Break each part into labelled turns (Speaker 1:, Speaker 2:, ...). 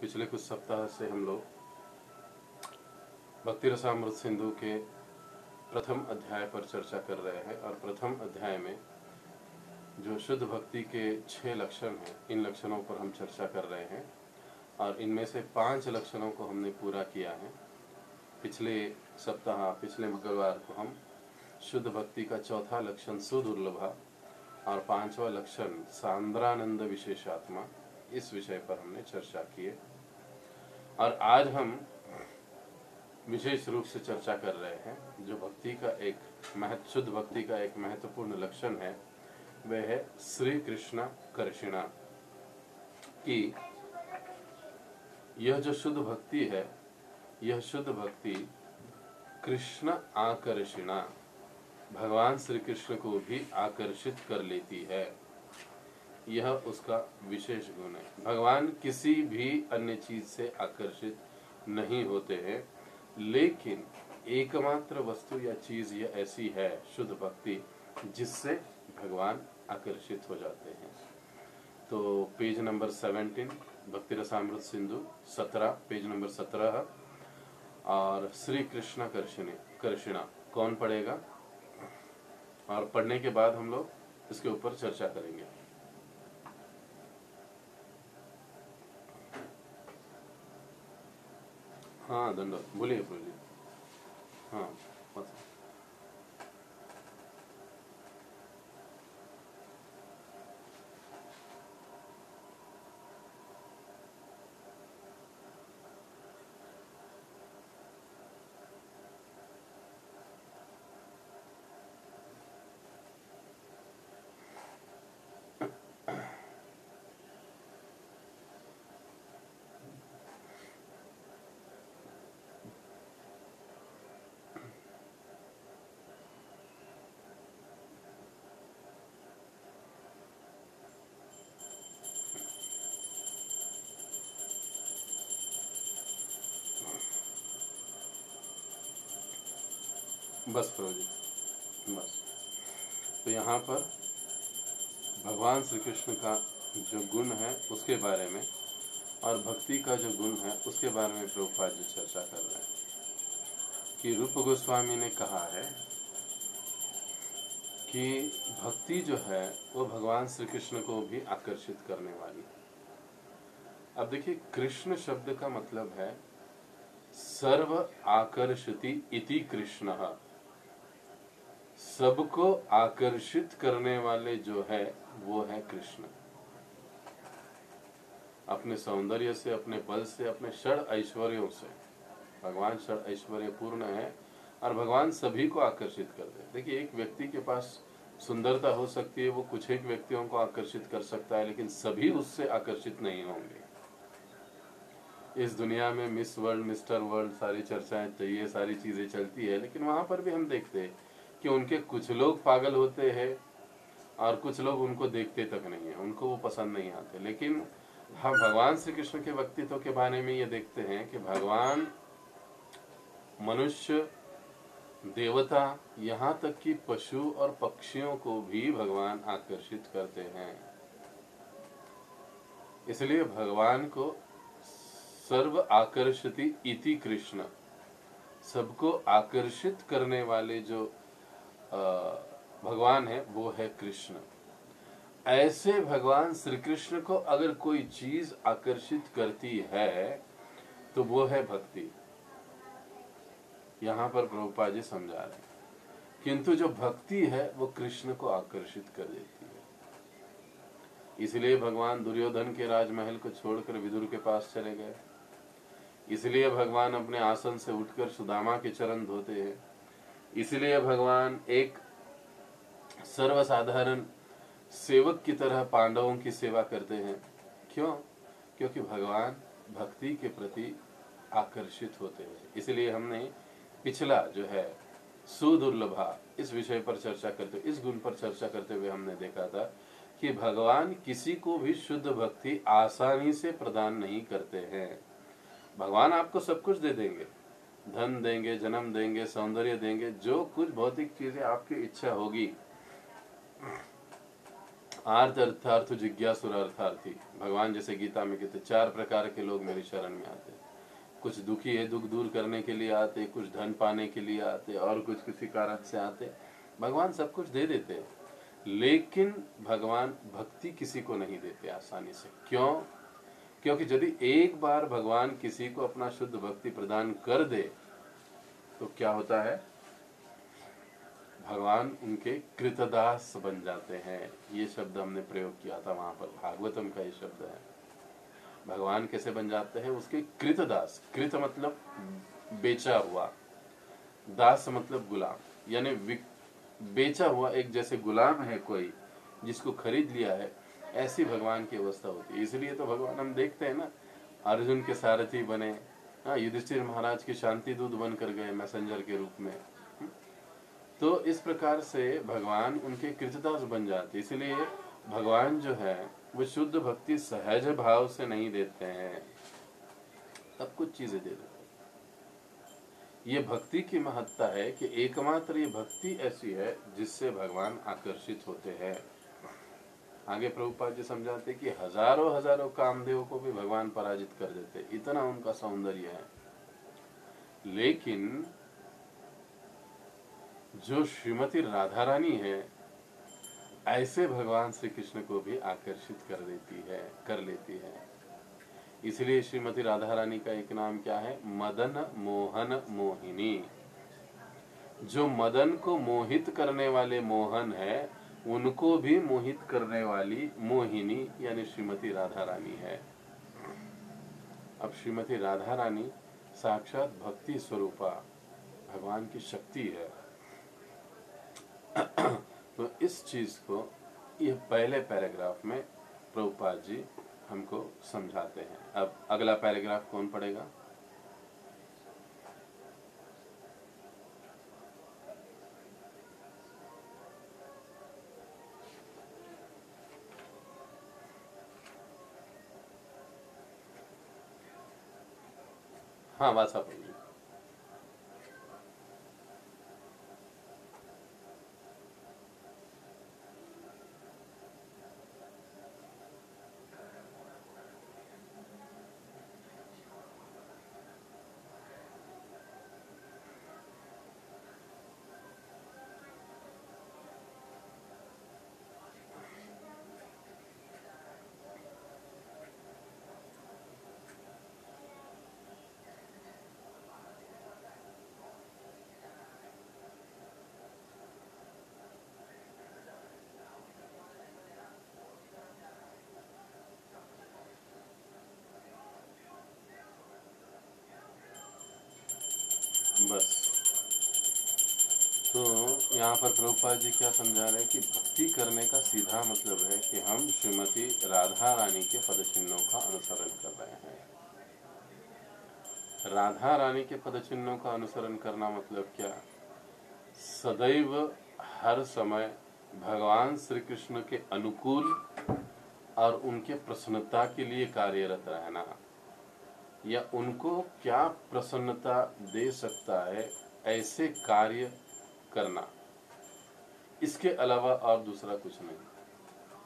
Speaker 1: पिछले कुछ सप्ताह से हम लोग भक्ति रसामृत सिंधु के प्रथम अध्याय पर चर्चा कर रहे हैं और प्रथम अध्याय में जो शुद्ध भक्ति के 6 लक्षण हैं, इन लक्षणों पर हम चर्चा कर रहे हैं और इनमें से 5 लक्षणों को हमने पूरा किया है। पिछले मंगलवार को हम शुद्ध भक्ति का चौथा लक्षण सुदुर्लभा और 5वां लक्षण सांद्रानंद विशेषात्मा, इस विषय पर हमने चर्चा की है। और आज हम विशेष रूप से चर्चा कर रहे हैं जो भक्ति का एक शुद्ध भक्ति का एक महत्वपूर्ण लक्षण है, वह है श्री कृष्ण कर्षिणा। कि यह जो शुद्ध भक्ति है, यह शुद्ध भक्ति कृष्ण आकर्षिणा, भगवान श्री कृष्ण को भी आकर्षित कर लेती है। यह उसका विशेष गुण है। भगवान किसी भी अन्य चीज से आकर्षित नहीं होते हैं, लेकिन एकमात्र वस्तु या चीज यह ऐसी है शुद्ध भक्ति जिससे भगवान आकर्षित हो जाते हैं। तो पेज नंबर 17 भक्ति रसामृत सिंधु 17, पेज नंबर 17 और श्री कृष्ण कर्षिणा कौन पढ़ेगा? और पढ़ने के बाद हम लोग इसके ऊपर चर्चा करेंगे। हाँ दंडवत, बोलिए बोलिए। हाँ बस। बस प्रभु जी, बस। तो यहाँ पर भगवान श्री कृष्ण का जो गुण है उसके बारे में और भक्ति का जो गुण है उसके बारे में प्रभुपाद जी चर्चा कर रहे हैं कि रूप गोस्वामी ने कहा है कि भक्ति जो है वो भगवान श्री कृष्ण को भी आकर्षित करने वाली है। अब देखिए, कृष्ण शब्द का मतलब है सर्व आकर्षति इति कृष्ण, सबको आकर्षित करने वाले जो है वो है कृष्ण। अपने सौंदर्य से, अपने बल से, अपने षड ऐश्वर्यों से भगवान षड ऐश्वर्य पूर्ण है और भगवान सभी को आकर्षित करते हैं। देखिए, एक व्यक्ति के पास सुंदरता हो सकती है, वो कुछ एक व्यक्तियों को आकर्षित कर सकता है, लेकिन सभी उससे आकर्षित नहीं होंगे। इस दुनिया में मिस वर्ल्ड, मिस्टर वर्ल्ड, सारी चर्चाएं चाहिए, सारी चीजें चलती है, लेकिन वहां पर भी हम देखते हैं कि उनके कुछ लोग पागल होते हैं और कुछ लोग उनको देखते तक नहीं है, उनको वो पसंद नहीं आते। लेकिन हम भगवान श्री कृष्ण के व्यक्तित्व के बारे में ये देखते हैं कि भगवान मनुष्य, देवता, यहाँ तक कि पशु और पक्षियों को भी भगवान आकर्षित करते हैं। इसलिए भगवान को सर्व आकर्षति इति कृष्ण, सबको आकर्षित करने वाले जो भगवान है वो है कृष्ण। ऐसे भगवान श्री कृष्ण को अगर कोई चीज आकर्षित करती है तो वो है भक्ति। यहाँ पर प्रभुपाद जी समझा रहे हैं, किंतु जो भक्ति है वो कृष्ण को आकर्षित कर देती है। इसलिए भगवान दुर्योधन के राजमहल को छोड़कर विदुर के पास चले गए। इसलिए भगवान अपने आसन से उठकर सुदामा के चरण धोते हैं। इसलिए भगवान एक सर्वसाधारण सेवक की तरह पांडवों की सेवा करते हैं। क्यों? क्योंकि भगवान भक्ति के प्रति आकर्षित होते हैं। इसलिए हमने पिछला जो है सुदुर्लभा, इस विषय पर चर्चा करते, इस गुण पर चर्चा करते हुए हमने देखा था कि भगवान किसी को भी शुद्ध भक्ति आसानी से प्रदान नहीं करते हैं। भगवान आपको सब कुछ दे देंगे, धन देंगे, जन्म देंगे, सौंदर्य देंगे, जो कुछ भौतिक चीजें आपकी इच्छा होगी आर्थ अर्थार्थ जिज्ञासुर अर्थार्थी। भगवान जैसे गीता में कहते 4 प्रकार के लोग मेरी शरण में आते हैं। कुछ दुखी है, दुख दूर करने के लिए आते, कुछ धन पाने के लिए आते, और कुछ किसी कारण से आते। भगवान सब कुछ दे देते हैं, लेकिन भगवान भक्ति किसी को नहीं देते आसानी से। क्यों? क्योंकि यदि एक बार भगवान किसी को अपना शुद्ध भक्ति प्रदान कर दे तो क्या होता है? भगवान उनके कृतदास बन जाते हैं। ये शब्द हमने प्रयोग किया था वहां पर, भागवतम का ये शब्द है। भगवान कैसे बन जाते हैं? उसके कृतदास। कृत मतलब बेचा हुआ, दास मतलब गुलाम, यानी बेचा हुआ। एक जैसे गुलाम है कोई जिसको खरीद लिया है, ऐसी भगवान की अवस्था होती है। इसलिए तो भगवान हम देखते हैं ना, अर्जुन के सारथी बने, युधिष्ठिर महाराज के शांति दूत बनकर गए मैसेंजर के रूप में। तो इस प्रकार से भगवान उनके कृतदास बन जाते। इसलिए भगवान जो है वो शुद्ध भक्ति सहज भाव से नहीं देते हैं, सब कुछ चीजें दे देते हैं। ये भक्ति की महत्ता है कि एकमात्र ये भक्ति ऐसी है जिससे भगवान आकर्षित होते हैं। आगे प्रभुपाद जी समझाते कि हजारों हजारों कामदेव को भी भगवान पराजित कर देते, इतना उनका सौंदर्य है। लेकिन जो श्रीमती राधा रानी है, ऐसे भगवान श्री कृष्ण को भी आकर्षित कर लेती है। इसलिए श्रीमती राधा रानी का एक नाम क्या है? मदन मोहन मोहिनी। जो मदन को मोहित करने वाले मोहन है, उनको भी मोहित करने वाली मोहिनी यानी श्रीमती राधा रानी है। अब श्रीमती राधा रानी साक्षात भक्ति स्वरूपा भगवान की शक्ति है। तो इस चीज को यह पहले पैराग्राफ में प्रभुपाद जी हमको समझाते हैं। अब अगला पैराग्राफ कौन पढ़ेगा? हाँ, वासा पढ़िए। बस, तो यहाँ पर प्रभुपाद जी क्या समझा रहे हैं कि भक्ति करने का सीधा मतलब है कि हम श्रीमती राधा रानी के पदचिन्हों का अनुसरण कर रहे हैं। राधा रानी के पदचिन्हों का अनुसरण करना मतलब क्या? सदैव हर समय भगवान श्री कृष्ण के अनुकूल और उनके प्रसन्नता के लिए कार्यरत रहना, या उनको क्या प्रसन्नता दे सकता है ऐसे कार्य करना, इसके अलावा और दूसरा कुछ नहीं।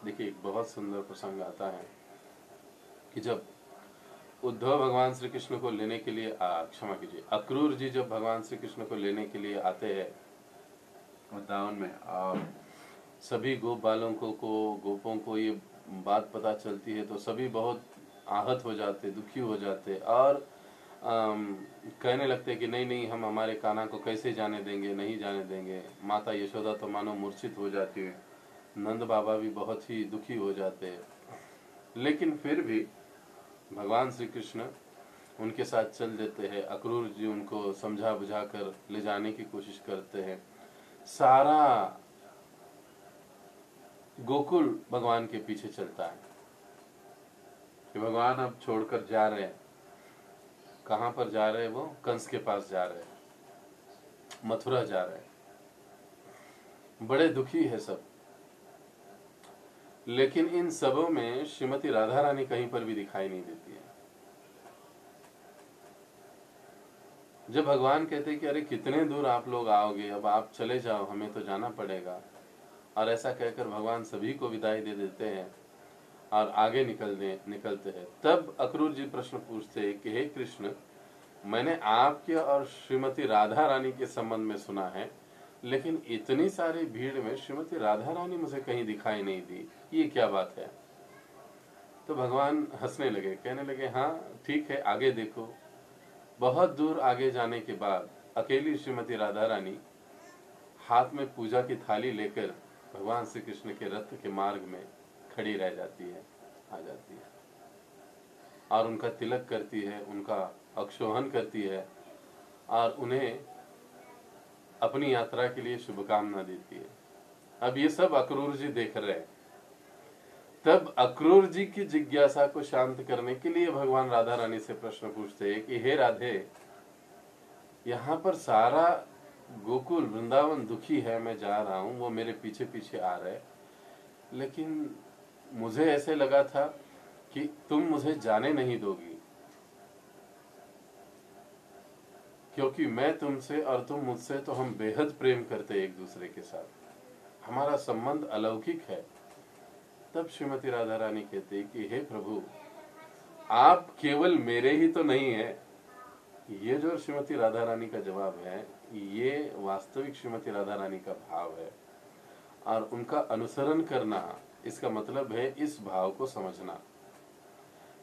Speaker 1: देखिए, एक बहुत सुंदर प्रसंग आता है कि जब उद्धव भगवान श्री कृष्ण को लेने के लिए क्षमा कीजिए, अक्रूर जी जब भगवान श्री कृष्ण को लेने के लिए आते हैं वृंदावन में, और सभी गोप बालकों को, गोपों को ये बात पता चलती है तो सभी बहुत आहत हो जाते, दुखी हो जाते, और कहने लगते कि नहीं नहीं, हम हमारे कान्हा को कैसे जाने देंगे, नहीं जाने देंगे। माता यशोदा तो मानो मूर्छित हो जाती है, नंद बाबा भी बहुत ही दुखी हो जाते हैं। लेकिन फिर भी भगवान श्री कृष्ण उनके साथ चल देते हैं। अक्रूर जी उनको समझा बुझा कर ले जाने की कोशिश करते हैं। सारा गोकुल भगवान के पीछे चलता है कि भगवान अब छोड़कर जा रहे हैं। कहां पर जा रहे हैं? वो कंस के पास जा रहे हैं, मथुरा जा रहे हैं। बड़े दुखी है सब, लेकिन इन सबों में श्रीमती राधा रानी कहीं पर भी दिखाई नहीं देती है। जब भगवान कहते कि अरे कितने दूर आप लोग आओगे, अब आप चले जाओ, हमें तो जाना पड़ेगा, और ऐसा कहकर भगवान सभी को विदाई दे देते हैं और आगे निकलते हैं। तब अक्रूर जी प्रश्न पूछते हैं कि हे कृष्ण, मैंने आपके और श्रीमती राधा रानी के संबंध में सुना है, लेकिन इतनी सारी भीड़ में श्रीमती राधा रानी मुझे कहीं दिखाई नहीं दी, ये क्या बात है? तो भगवान हंसने लगे, कहने लगे, हाँ ठीक है, आगे देखो। बहुत दूर आगे जाने के बाद अकेली श्रीमती राधा रानी हाथ में पूजा की थाली लेकर भगवान श्री कृष्ण के रथ के मार्ग में खड़ी रह जाती है, आ जाती है और उनका तिलक करती है, उनका अक्षोहन करती है और उन्हें अपनी यात्रा के लिए शुभकामना देती है। अब ये सब अक्रूर जी देख रहे हैं। तब अक्रूर जी की जिज्ञासा को शांत करने के लिए भगवान राधा रानी से प्रश्न पूछते हैं कि हे राधे, यहाँ पर सारा गोकुल वृंदावन दुखी है, मैं जा रहा हूँ, वो मेरे पीछे पीछे आ रहे, लेकिन मुझे ऐसे लगा था कि तुम मुझे जाने नहीं दोगी, क्योंकि मैं तुमसे और तुम मुझसे तो हम बेहद प्रेम करते एक दूसरे के साथ, हमारा संबंध अलौकिक है। तब श्रीमती राधा रानी कहती कि हे प्रभु, आप केवल मेरे ही तो नहीं है। ये जो श्रीमती राधा रानी का जवाब है, ये वास्तविक श्रीमती राधा रानी का भाव है और उनका अनुसरण करना, इसका मतलब है इस भाव को समझना।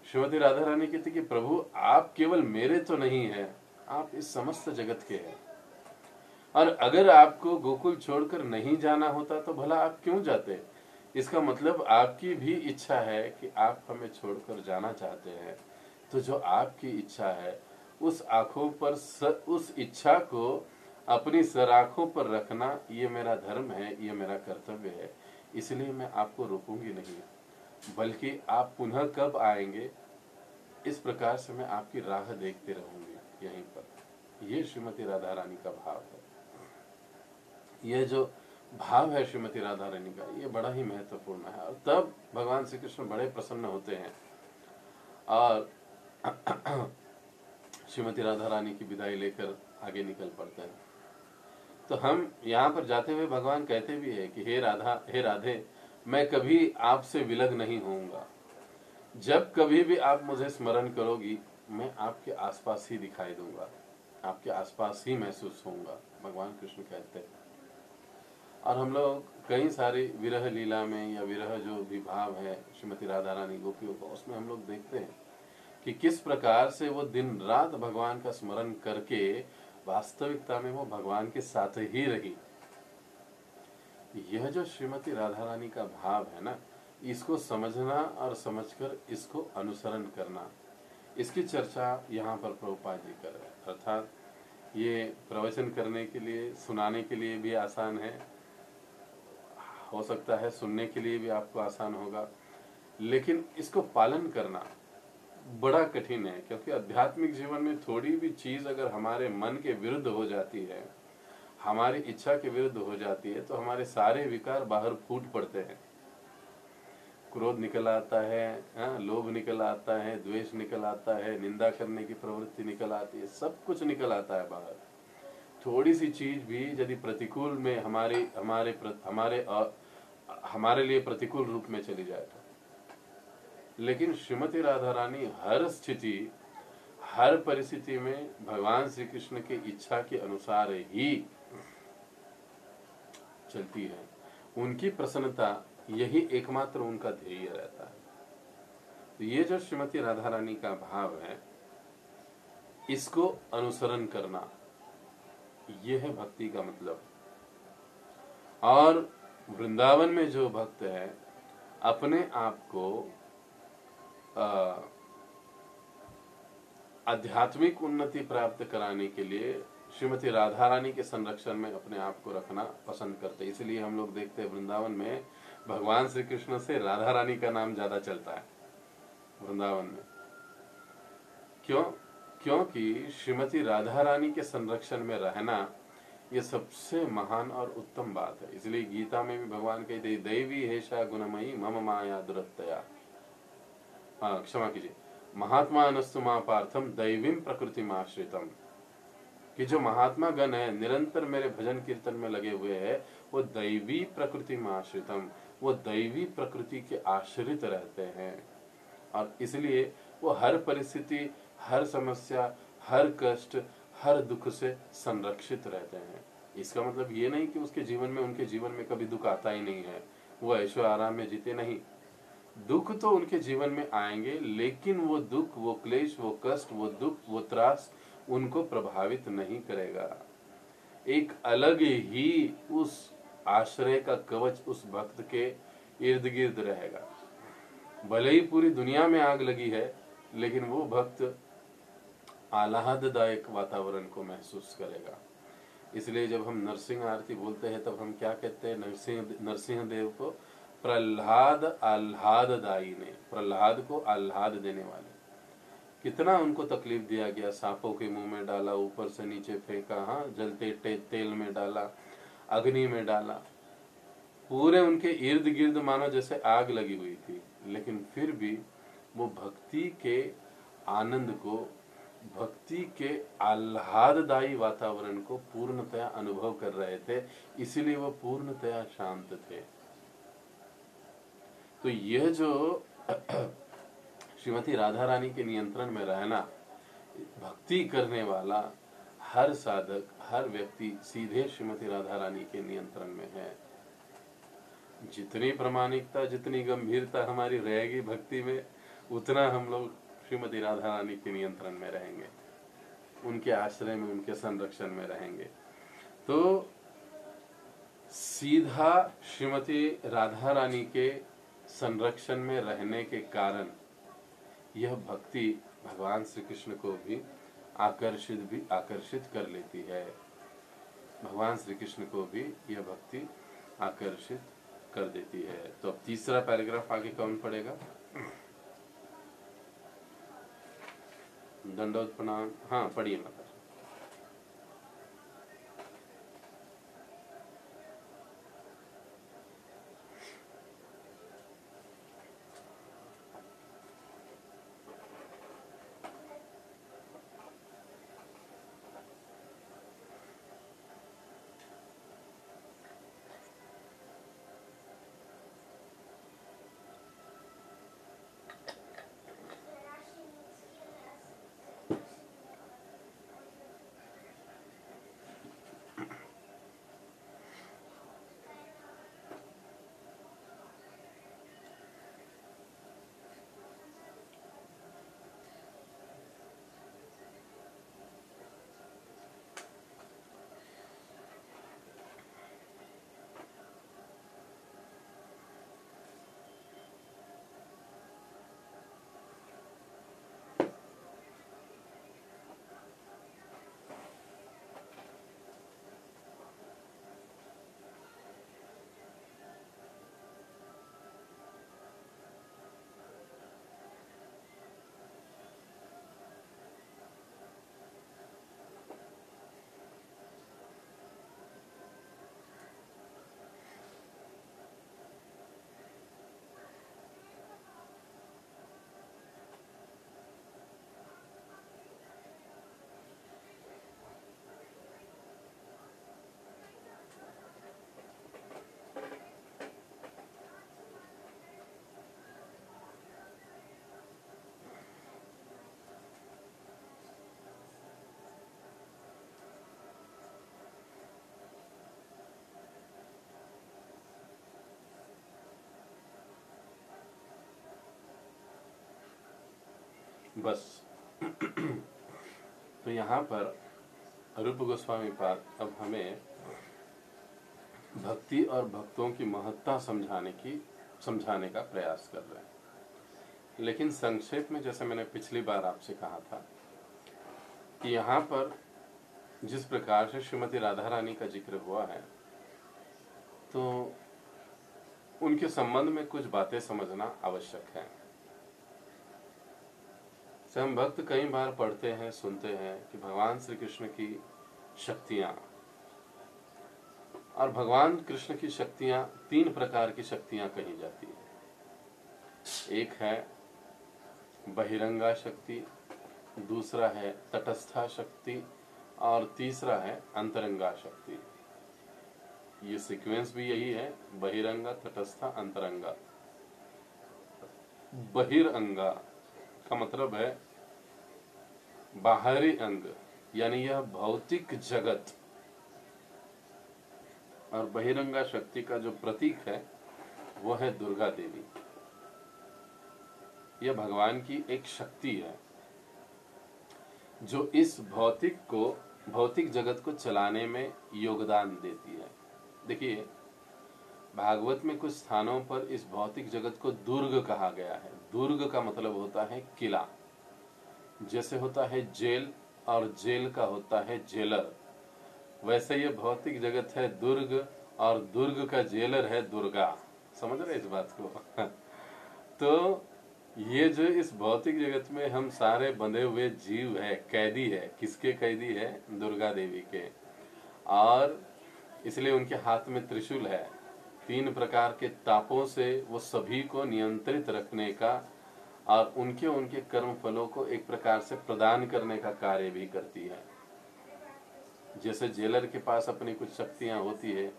Speaker 1: श्रीमती राधा रानी कहती कि प्रभु, आप केवल मेरे तो नहीं है, आप इस समस्त जगत के हैं, और अगर आपको गोकुल छोड़कर नहीं जाना होता तो भला आप क्यों जाते? इसका मतलब आपकी भी इच्छा है कि आप हमें छोड़कर जाना चाहते हैं। तो जो आपकी इच्छा है, उस आंखों पर उस इच्छा को अपनी सराखों पर रखना, ये मेरा धर्म है, ये मेरा कर्तव्य है। इसलिए मैं आपको रोकूंगी नहीं, बल्कि आप पुनः कब आएंगे, इस प्रकार से मैं आपकी राह देखते रहूंगी यहीं पर। ये श्रीमती राधा रानी का भाव है। यह जो भाव है श्रीमती राधा रानी का, ये बड़ा ही महत्वपूर्ण है। और तब भगवान श्री कृष्ण बड़े प्रसन्न होते हैं और श्रीमती राधा रानी की विदाई लेकर आगे निकल पड़ते हैं। तो हम यहाँ पर जाते हुए भगवान कहते भी है कि हे राधा, हे राधे, मैं कभी आपसे विलग नहीं होऊंगा। जब कभी भी आप मुझे स्मरण करोगी, मैं आपके आसपास ही दिखाई दूंगा, आपके आसपास ही महसूस होऊंगा, भगवान कृष्ण कहते हैं। और हम लोग कई सारी विरह लीला में या विरह जो भी भाव है श्रीमती राधा रानी गोपियों का, उसमें हम लोग देखते हैं कि किस प्रकार से वो दिन रात भगवान का स्मरण करके वास्तविकता में वो भगवान के साथ ही रही। यह जो श्रीमती राधा रानी का भाव है ना, इसको समझना और समझकर इसको अनुसरण करना, इसकी चर्चा यहाँ पर प्रभुपाद जी कर रहे हैं। अर्थात ये प्रवचन करने के लिए, सुनाने के लिए भी आसान है, हो सकता है सुनने के लिए भी आपको आसान होगा, लेकिन इसको पालन करना बड़ा कठिन है। क्योंकि आध्यात्मिक जीवन में थोड़ी भी चीज अगर हमारे मन के विरुद्ध हो जाती है, हमारी इच्छा के विरुद्ध हो जाती है, तो हमारे सारे विकार बाहर फूट पड़ते हैं। क्रोध निकल आता है, लोभ निकल आता है, द्वेष निकल आता है, निंदा करने की प्रवृत्ति निकल आती है, सब कुछ निकल आता है बाहर। थोड़ी सी चीज भी यदि प्रतिकूल में हमारे लिए प्रतिकूल रूप में चली जाए तो। लेकिन श्रीमती राधा रानी हर स्थिति, हर परिस्थिति में भगवान श्री कृष्ण की इच्छा के अनुसार ही चलती है। उनकी प्रसन्नता यही एकमात्र उनका ध्येय रहता है। तो ये जो श्रीमती राधा रानी का भाव है, इसको अनुसरण करना, ये है भक्ति का मतलब। और वृंदावन में जो भक्त है, अपने आप को आध्यात्मिक उन्नति प्राप्त कराने के लिए श्रीमती राधा रानी के संरक्षण में अपने आप को रखना पसंद करते। इसलिए हम लोग देखते हैं वृंदावन में भगवान श्री कृष्ण से राधा रानी का नाम ज्यादा चलता है वृंदावन में। क्यों? क्योंकि श्रीमती राधा रानी के संरक्षण में रहना ये सबसे महान और उत्तम बात है। इसलिए गीता में भी भगवान कहते हैं, दैवी हेषा गुणमयी मम माया दुरत्तया, क्षमा कीजिए, महात्मा नस्तु मां पार्थम दैवीं प्रकृतिम आश्रितम। कि जो महात्मा गण है निरंतर मेरे भजन कीर्तन में लगे हुए हैं, वो दैवी प्रकृति में आश्रितम, वो दैवी प्रकृति के आश्रित रहते हैं। और इसलिए वो हर परिस्थिति, हर समस्या, हर कष्ट, हर दुख से संरक्षित रहते हैं। इसका मतलब ये नहीं कि उसके जीवन में, उनके जीवन में कभी दुख आता ही नहीं है, वो ऐशो आराम में जीते, नहीं। दुख तो उनके जीवन में आएंगे, लेकिन वो दुख, वो क्लेश, वो कष्ट, वो दुख, वो त्रास उनको प्रभावित नहीं करेगा। एक अलग ही उस आश्रय का कवच उस भक्त के इर्द गिर्द रहेगा। भले ही पूरी दुनिया में आग लगी है, लेकिन वो भक्त आह्लाददायक वातावरण को महसूस करेगा। इसलिए जब हम नरसिंह आरती बोलते हैं तब हम क्या कहते हैं? नरसिंह देव को प्रहलाद आह्लाददायी ने, प्रहलाद को आह्लाद देने वाले। कितना उनको तकलीफ दिया गया, सांपों के मुंह में डाला, ऊपर से नीचे फेंका, हाँ, जलते तेल में डाला, अग्नि में डाला, पूरे उनके इर्द गिर्द मानो जैसे आग लगी हुई थी, लेकिन फिर भी वो भक्ति के आनंद को, भक्ति के आह्लाददायी वातावरण को पूर्णतया अनुभव कर रहे थे, इसीलिए वो पूर्णतया शांत थे। तो यह जो श्रीमती राधा रानी के नियंत्रण में रहना, भक्ति करने वाला हर साधक, हर व्यक्ति सीधे श्रीमती राधा रानी के नियंत्रण में है। जितनी प्रामाणिकता, जितनी गंभीरता हमारी रहेगी भक्ति में, उतना हम लोग श्रीमती राधा रानी के नियंत्रण में रहेंगे, उनके आश्रय में, उनके संरक्षण में रहेंगे। तो सीधा श्रीमती राधा रानी के संरक्षण में रहने के कारण यह भक्ति भगवान श्री कृष्ण को भी आकर्षित कर लेती है। भगवान श्री कृष्ण को भी यह भक्ति आकर्षित कर देती है। तो अब तीसरा पैराग्राफ आगे कौन पढ़ेगा? दंडोत प्रणाम, हाँ पढ़िए माता। बस तो यहाँ पर रूप गोस्वामी पाद अब हमें भक्ति और भक्तों की महत्ता समझाने का प्रयास कर रहे हैं। लेकिन संक्षेप में, जैसे मैंने पिछली बार आपसे कहा था कि यहाँ पर जिस प्रकार से श्रीमती राधा रानी का जिक्र हुआ है, तो उनके संबंध में कुछ बातें समझना आवश्यक है। हम भक्त कई बार पढ़ते हैं, सुनते हैं कि भगवान श्री कृष्ण की शक्तियां, और भगवान कृष्ण की शक्तियां 3 प्रकार की शक्तियां कही जाती है। एक है बहिरंगा शक्ति, दूसरा है तटस्था शक्ति, और तीसरा है अंतरंगा शक्ति। ये सीक्वेंस भी यही है, बहिरंगा, तटस्था, अंतरंगा। बहिरंगा का मतलब है बाहरी अंग, यानी यह भौतिक जगत। और बहिरंगा शक्ति का जो प्रतीक है वो है दुर्गा देवी। यह भगवान की एक शक्ति है जो इस भौतिक जगत को चलाने में योगदान देती है। देखिए, भागवत में कुछ स्थानों पर इस भौतिक जगत को दुर्ग कहा गया है। दुर्ग का मतलब होता है किला। जैसे होता है जेल और जेल का होता है जेलर, वैसे ये भौतिक जगत है दुर्ग और दुर्ग का जेलर है दुर्गा। समझ रहे इस बात को? तो ये जो इस भौतिक जगत में हम सारे बंधे हुए जीव है, कैदी है। किसके कैदी है? दुर्गा देवी के। और इसलिए उनके हाथ में त्रिशूल है। 3 प्रकार के तापों से वो सभी को नियंत्रित रखने का और उनके कर्म फलों को एक प्रकार से प्रदान करने का कार्य भी करती है। जैसे जेलर के पास अपनी कुछ शक्तियां होती है,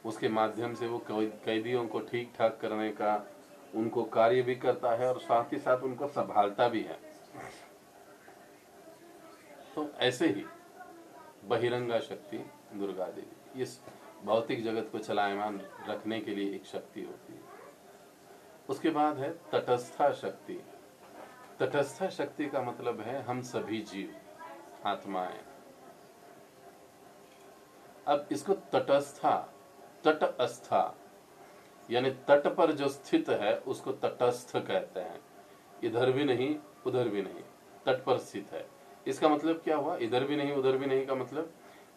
Speaker 1: उसके माध्यम से वो कैदियों को ठीक ठाक करने का उनको कार्य भी करता है और साथ ही साथ उनको संभालता भी है। तो ऐसे ही बहिरंगा शक्ति दुर्गा देवी इस भौतिक जगत को चलायमान रखने के लिए एक शक्ति होती है। उसके बाद है तटस्था शक्ति। तटस्था शक्ति का मतलब है हम सभी जीव, आत्माएं। अब इसको तटस्था यानी तट पर जो स्थित है उसको तटस्थ कहते हैं। इधर भी नहीं उधर भी नहीं, तट पर स्थित है। इसका मतलब क्या हुआ? इधर भी नहीं उधर भी नहीं का मतलब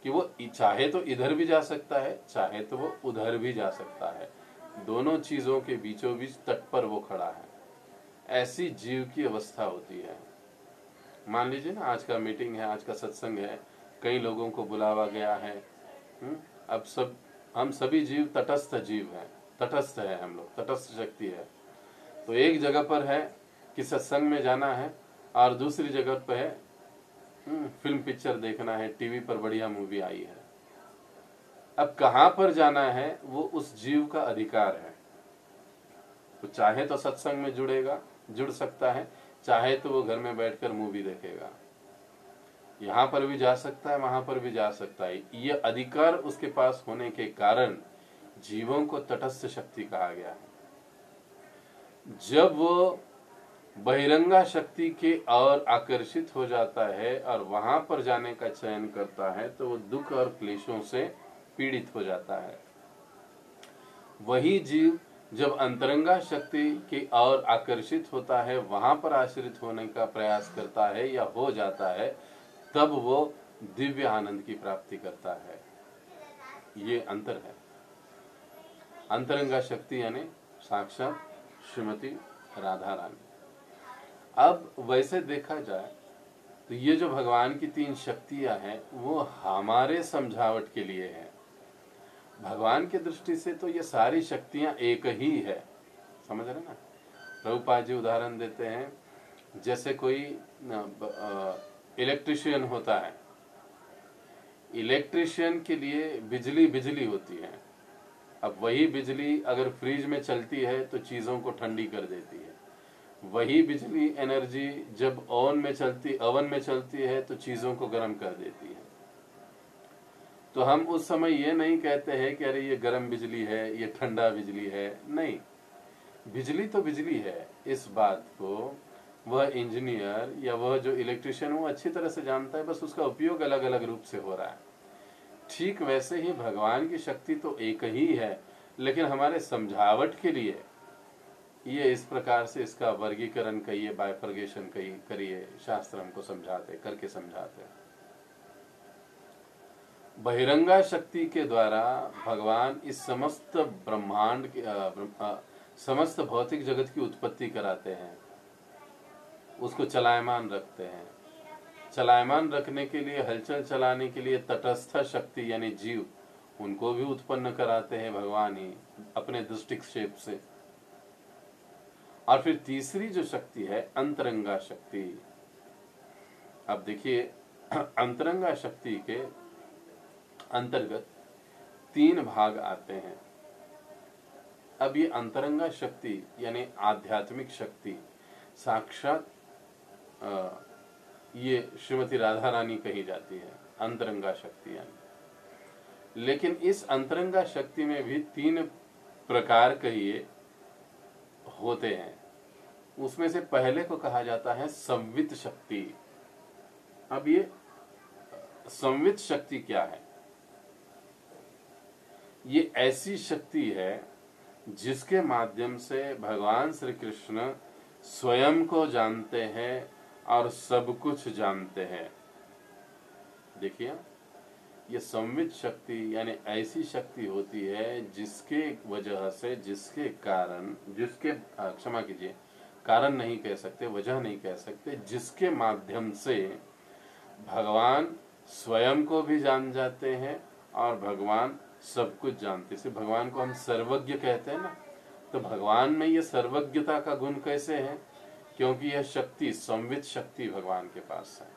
Speaker 1: कि वो चाहे तो इधर भी जा सकता है, चाहे तो वो उधर भी जा सकता है। दोनों चीजों के बीचों बीच तट पर वो खड़ा है। ऐसी जीव की अवस्था होती है। मान लीजिए ना, आज का मीटिंग है, आज का सत्संग है, कई लोगों को बुलावा गया है। अब हम सभी जीव तटस्थ जीव हैं, तटस्थ है, हम लोग तटस्थ शक्ति है। तो एक जगह पर है कि सत्संग में जाना है और दूसरी जगह पर है फिल्म पिक्चर देखना है, टीवी पर बढ़िया मूवी आई है। अब कहां पर जाना है वो उस जीव का अधिकार है। तो चाहे तो सत्संग में जुड़ सकता है, चाहे तो वो घर में बैठकर मूवी देखेगा। यहां पर भी जा सकता है, वहां पर भी जा सकता है। ये अधिकार उसके पास होने के कारण जीवों को तटस्थ शक्ति कहा गया है। जब वो बहिरंगा शक्ति के और आकर्षित हो जाता है और वहां पर जाने का चयन करता है तो वो दुख और क्लेशों से पीड़ित हो जाता है। वही जीव जब अंतरंगा शक्ति की ओर आकर्षित होता है, वहां पर आश्रित होने का प्रयास करता है या हो जाता है, तब वो दिव्य आनंद की प्राप्ति करता है। ये अंतर है। अंतरंगा शक्ति यानी साक्षात श्रीमती राधा रानी। अब वैसे देखा जाए तो ये जो भगवान की 3 शक्तियां हैं वो हमारे समझावट के लिए है। भगवान की दृष्टि से तो ये सारी शक्तियां एक ही है। समझ रहे ना? प्रभुपाद जी उदाहरण देते हैं, जैसे कोई इलेक्ट्रिशियन होता है। इलेक्ट्रिशियन के लिए बिजली होती है। अब वही बिजली अगर फ्रिज में चलती है तो चीजों को ठंडी कर देती है। वही बिजली एनर्जी जब ओवन में चलती है तो चीजों को गर्म कर देती है। तो हम उस समय ये नहीं कहते हैं कि अरे ये गर्म बिजली है, ये ठंडा बिजली है। नहीं, बिजली तो बिजली है। इस बात को वह इंजीनियर या वह जो इलेक्ट्रिशियन वो अच्छी तरह से जानता है, बस उसका उपयोग अलग अलग रूप से हो रहा है। ठीक वैसे ही भगवान की शक्ति तो एक ही है, लेकिन हमारे समझावट के लिए ये इस प्रकार से इसका वर्गीकरण कहिए, बाइफर्गेशन करिए, शास्त्र हमको करके समझाते। बहिरंगा शक्ति के द्वारा भगवान इस समस्त ब्रह्मांड समस्त भौतिक जगत की उत्पत्ति कराते हैं, उसको चलायमान रखते हैं। चलायमान रखने के लिए, हलचल चलाने के लिए तटस्थ शक्ति यानी जीव, उनको भी उत्पन्न कराते हैं भगवान ही अपने दृष्टिक्षेप से। और फिर तीसरी जो शक्ति है अंतरंगा शक्ति। अब देखिए, अंतरंगा शक्ति के अंतर्गत 3 भाग आते हैं। अब ये अंतरंगा शक्ति यानी आध्यात्मिक शक्ति साक्षात ये श्रीमती राधा रानी कही जाती है, अंतरंगा शक्ति यानी। लेकिन इस अंतरंगा शक्ति में भी 3 प्रकार कहिए होते हैं। उसमें से पहले को कहा जाता है संवित शक्ति। अब ये संवित शक्ति क्या है? ये ऐसी शक्ति है जिसके माध्यम से भगवान श्री कृष्ण स्वयं को जानते हैं और सब कुछ जानते हैं। देखिए, ये संवित शक्ति यानी ऐसी शक्ति होती है जिसके वजह से, जिसके कारण, क्षमा कीजिए, कारण नहीं कह सकते, वजह नहीं कह सकते, जिसके माध्यम से भगवान स्वयं को भी जान जाते हैं और भगवान सब कुछ जानते। से भगवान को हम सर्वज्ञ कहते हैं ना, तो भगवान में ये सर्वज्ञता का गुण कैसे है? क्योंकि यह शक्ति, संवित शक्ति भगवान के पास है।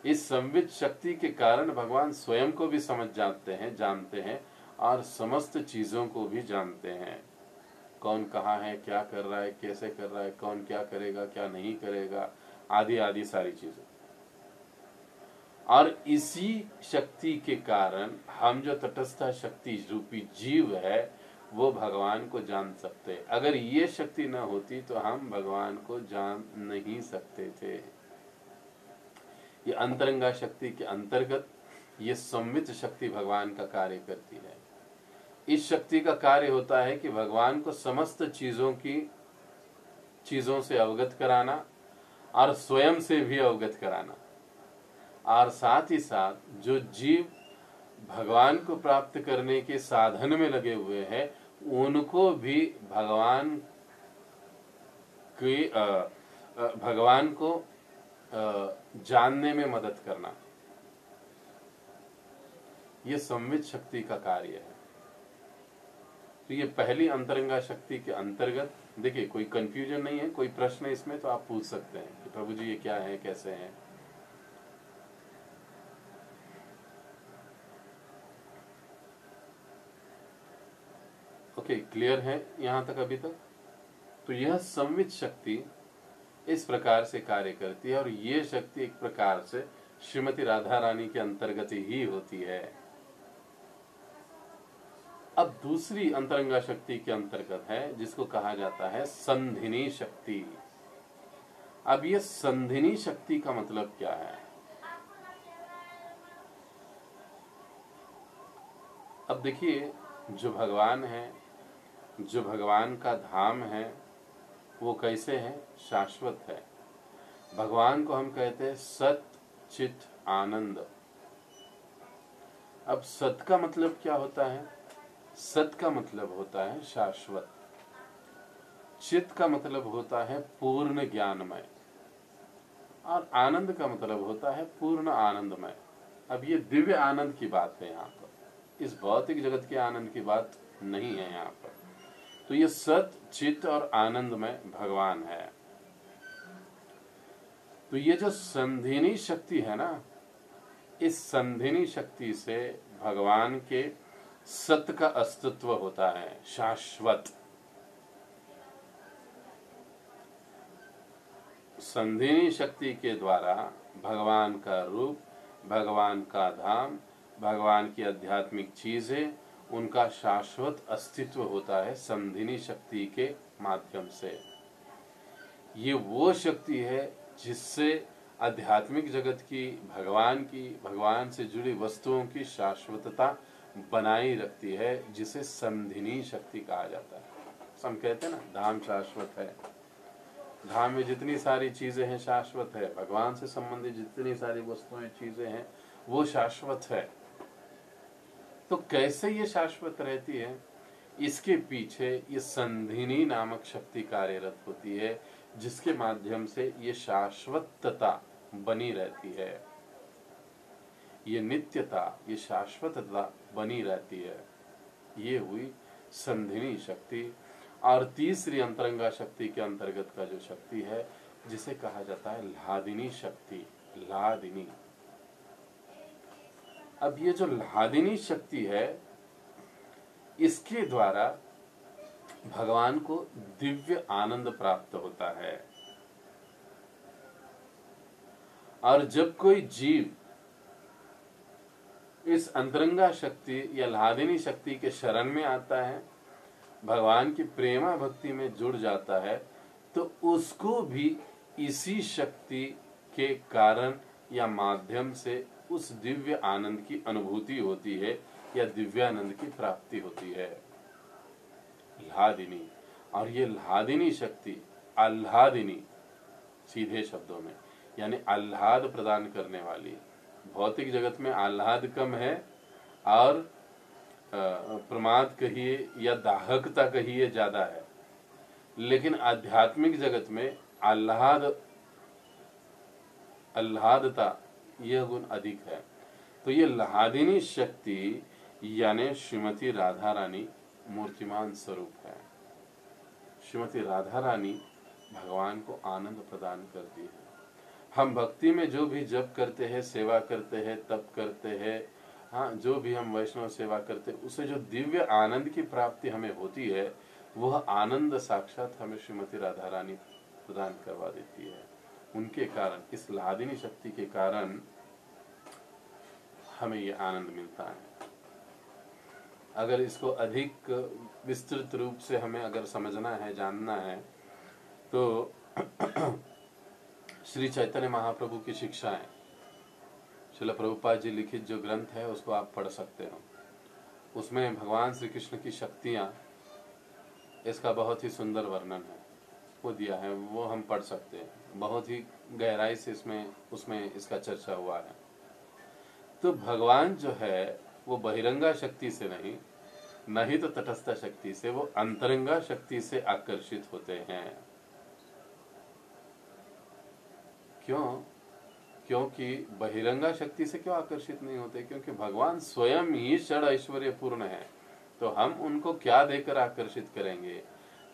Speaker 1: इस संवित शक्ति के कारण भगवान स्वयं को भी समझ जाते हैं, जानते हैं और समस्त चीजों को भी जानते हैं। कौन कहाँ है, क्या कर रहा है, कैसे कर रहा है, कौन क्या करेगा, क्या नहीं करेगा, आदि आदि सारी चीजें। और इसी शक्ति के कारण हम जो तटस्थ शक्ति रूपी जीव है वो भगवान को जान सकते। अगर ये शक्ति न होती तो हम भगवान को जान नहीं सकते थे। ये अंतरंगा शक्ति के अंतर्गत ये संवित शक्ति भगवान का कार्य करती है। इस शक्ति का कार्य होता है कि भगवान को समस्त चीजों से अवगत कराना और स्वयं से भी अवगत कराना, और साथ ही साथ जो जीव भगवान को प्राप्त करने के साधन में लगे हुए हैं उनको भी भगवान को जानने में मदद करना, ये संवित शक्ति का कार्य है। तो ये पहली अंतरंगा शक्ति के अंतर्गत, देखिए कोई कंफ्यूजन नहीं है, कोई प्रश्न है इसमें तो आप पूछ सकते हैं कि प्रभु जी ये क्या है, कैसे है। ओके, क्लियर है यहाँ तक अभी तक? तो यह संवित शक्ति इस प्रकार से कार्य करती है और ये शक्ति एक प्रकार से श्रीमती राधा रानी के अंतर्गत ही होती है। अब दूसरी अंतरंगा शक्ति के अंतर्गत है जिसको कहा जाता है संधिनी शक्ति। अब ये संधिनी शक्ति का मतलब क्या है? अब देखिए, जो भगवान है, जो भगवान का धाम है वो कैसे है? शाश्वत है। भगवान को हम कहते हैं सत चित आनंद। अब सत का मतलब क्या होता है? सत का मतलब होता है शाश्वत। चित का मतलब होता है पूर्ण ज्ञानमय, और आनंद का मतलब होता है पूर्ण आनंदमय। अब ये दिव्य आनंद की बात है यहाँ पर, इस भौतिक जगत के आनंद की बात नहीं है यहाँ पर। तो ये सत चित और आनंदमय भगवान है। तो ये जो संधिनी शक्ति है ना, इस संधिनी शक्ति से भगवान के सत का अस्तित्व होता है, शाश्वत। संधिनी शक्ति के द्वारा भगवान का रूप, भगवान का धाम, भगवान की आध्यात्मिक चीजें, उनका शाश्वत अस्तित्व होता है संधिनी शक्ति के माध्यम से। ये वो शक्ति है जिससे आध्यात्मिक जगत की, भगवान से जुड़ी वस्तुओं की शाश्वतता बनाई रखती है, जिसे संधिनी शक्ति कहा जाता है। हम कहते हैं ना, धाम शाश्वत है। धाम में जितनी सारी चीजें हैं शाश्वत है, भगवान से संबंधित जितनी सारी वस्तुएं, चीजें हैं वो शाश्वत है। तो कैसे ये शाश्वत रहती है? इसके पीछे ये संधिनी नामक शक्ति कार्यरत होती है, जिसके माध्यम से ये शाश्वतता बनी रहती है, ये नित्यता, ये शाश्वतता बनी रहती है। ये हुई संधिनी शक्ति। और तीसरी अंतरंगा शक्ति के अंतर्गत का जो शक्ति है, जिसे कहा जाता है लादिनी शक्ति। लादिनी, अब ये जो ल्हादिनी शक्ति है, इसके द्वारा भगवान को दिव्य आनंद प्राप्त होता है। और जब कोई जीव इस अंतरंगा शक्ति या ल्हादिनी शक्ति के शरण में आता है, भगवान की प्रेमा भक्ति में जुड़ जाता है, तो उसको भी इसी शक्ति के कारण या माध्यम से उस दिव्य आनंद की अनुभूति होती है या दिव्यानंद की प्राप्ति होती है। ल्हादिनी, और ये ल्हादिनी शक्ति आह्लादिनी, सीधे शब्दों में यानी आह्लाद प्रदान करने वाली। भौतिक जगत में आह्लाद कम है और प्रमाद कहिए या दाहकता कहिए ज्यादा है, लेकिन आध्यात्मिक जगत में आह्लादता यह गुण अधिक है। तो ये ल्हादिनी शक्ति यानी श्रीमती राधा रानी मूर्तिमान स्वरूप है। श्रीमती राधा रानी भगवान को आनंद प्रदान करती है। हम भक्ति में जो भी जप करते हैं, सेवा करते हैं, तप करते हैं, हाँ, जो भी हम वैष्णव सेवा करते हैं, उससे जो दिव्य आनंद की प्राप्ति हमें होती है, वह आनंद साक्षात हमें श्रीमती राधा रानी प्रदान करवा देती है। उनके कारण, इस ल्हादिनी शक्ति के कारण हमें ये आनंद मिलता है। अगर इसको अधिक विस्तृत रूप से हमें अगर समझना है, जानना है, तो श्री चैतन्य महाप्रभु की शिक्षाएं, श्रील प्रभुपाद जी लिखित जो ग्रंथ है उसको आप पढ़ सकते हो। उसमें भगवान श्री कृष्ण की शक्तियां, इसका बहुत ही सुंदर वर्णन है, वो दिया है, वो हम पढ़ सकते हैं। बहुत ही गहराई से उसमें इसका चर्चा हुआ है। तो भगवान जो है वो बहिरंगा शक्ति से नहीं तो तटस्थ शक्ति से, वो अंतरंगा शक्ति से आकर्षित होते हैं। क्योंकि बहिरंगा शक्ति से क्यों आकर्षित नहीं होते? क्योंकि भगवान स्वयं ही षड ऐश्वर्य पूर्ण है। तो हम उनको क्या देखकर आकर्षित करेंगे?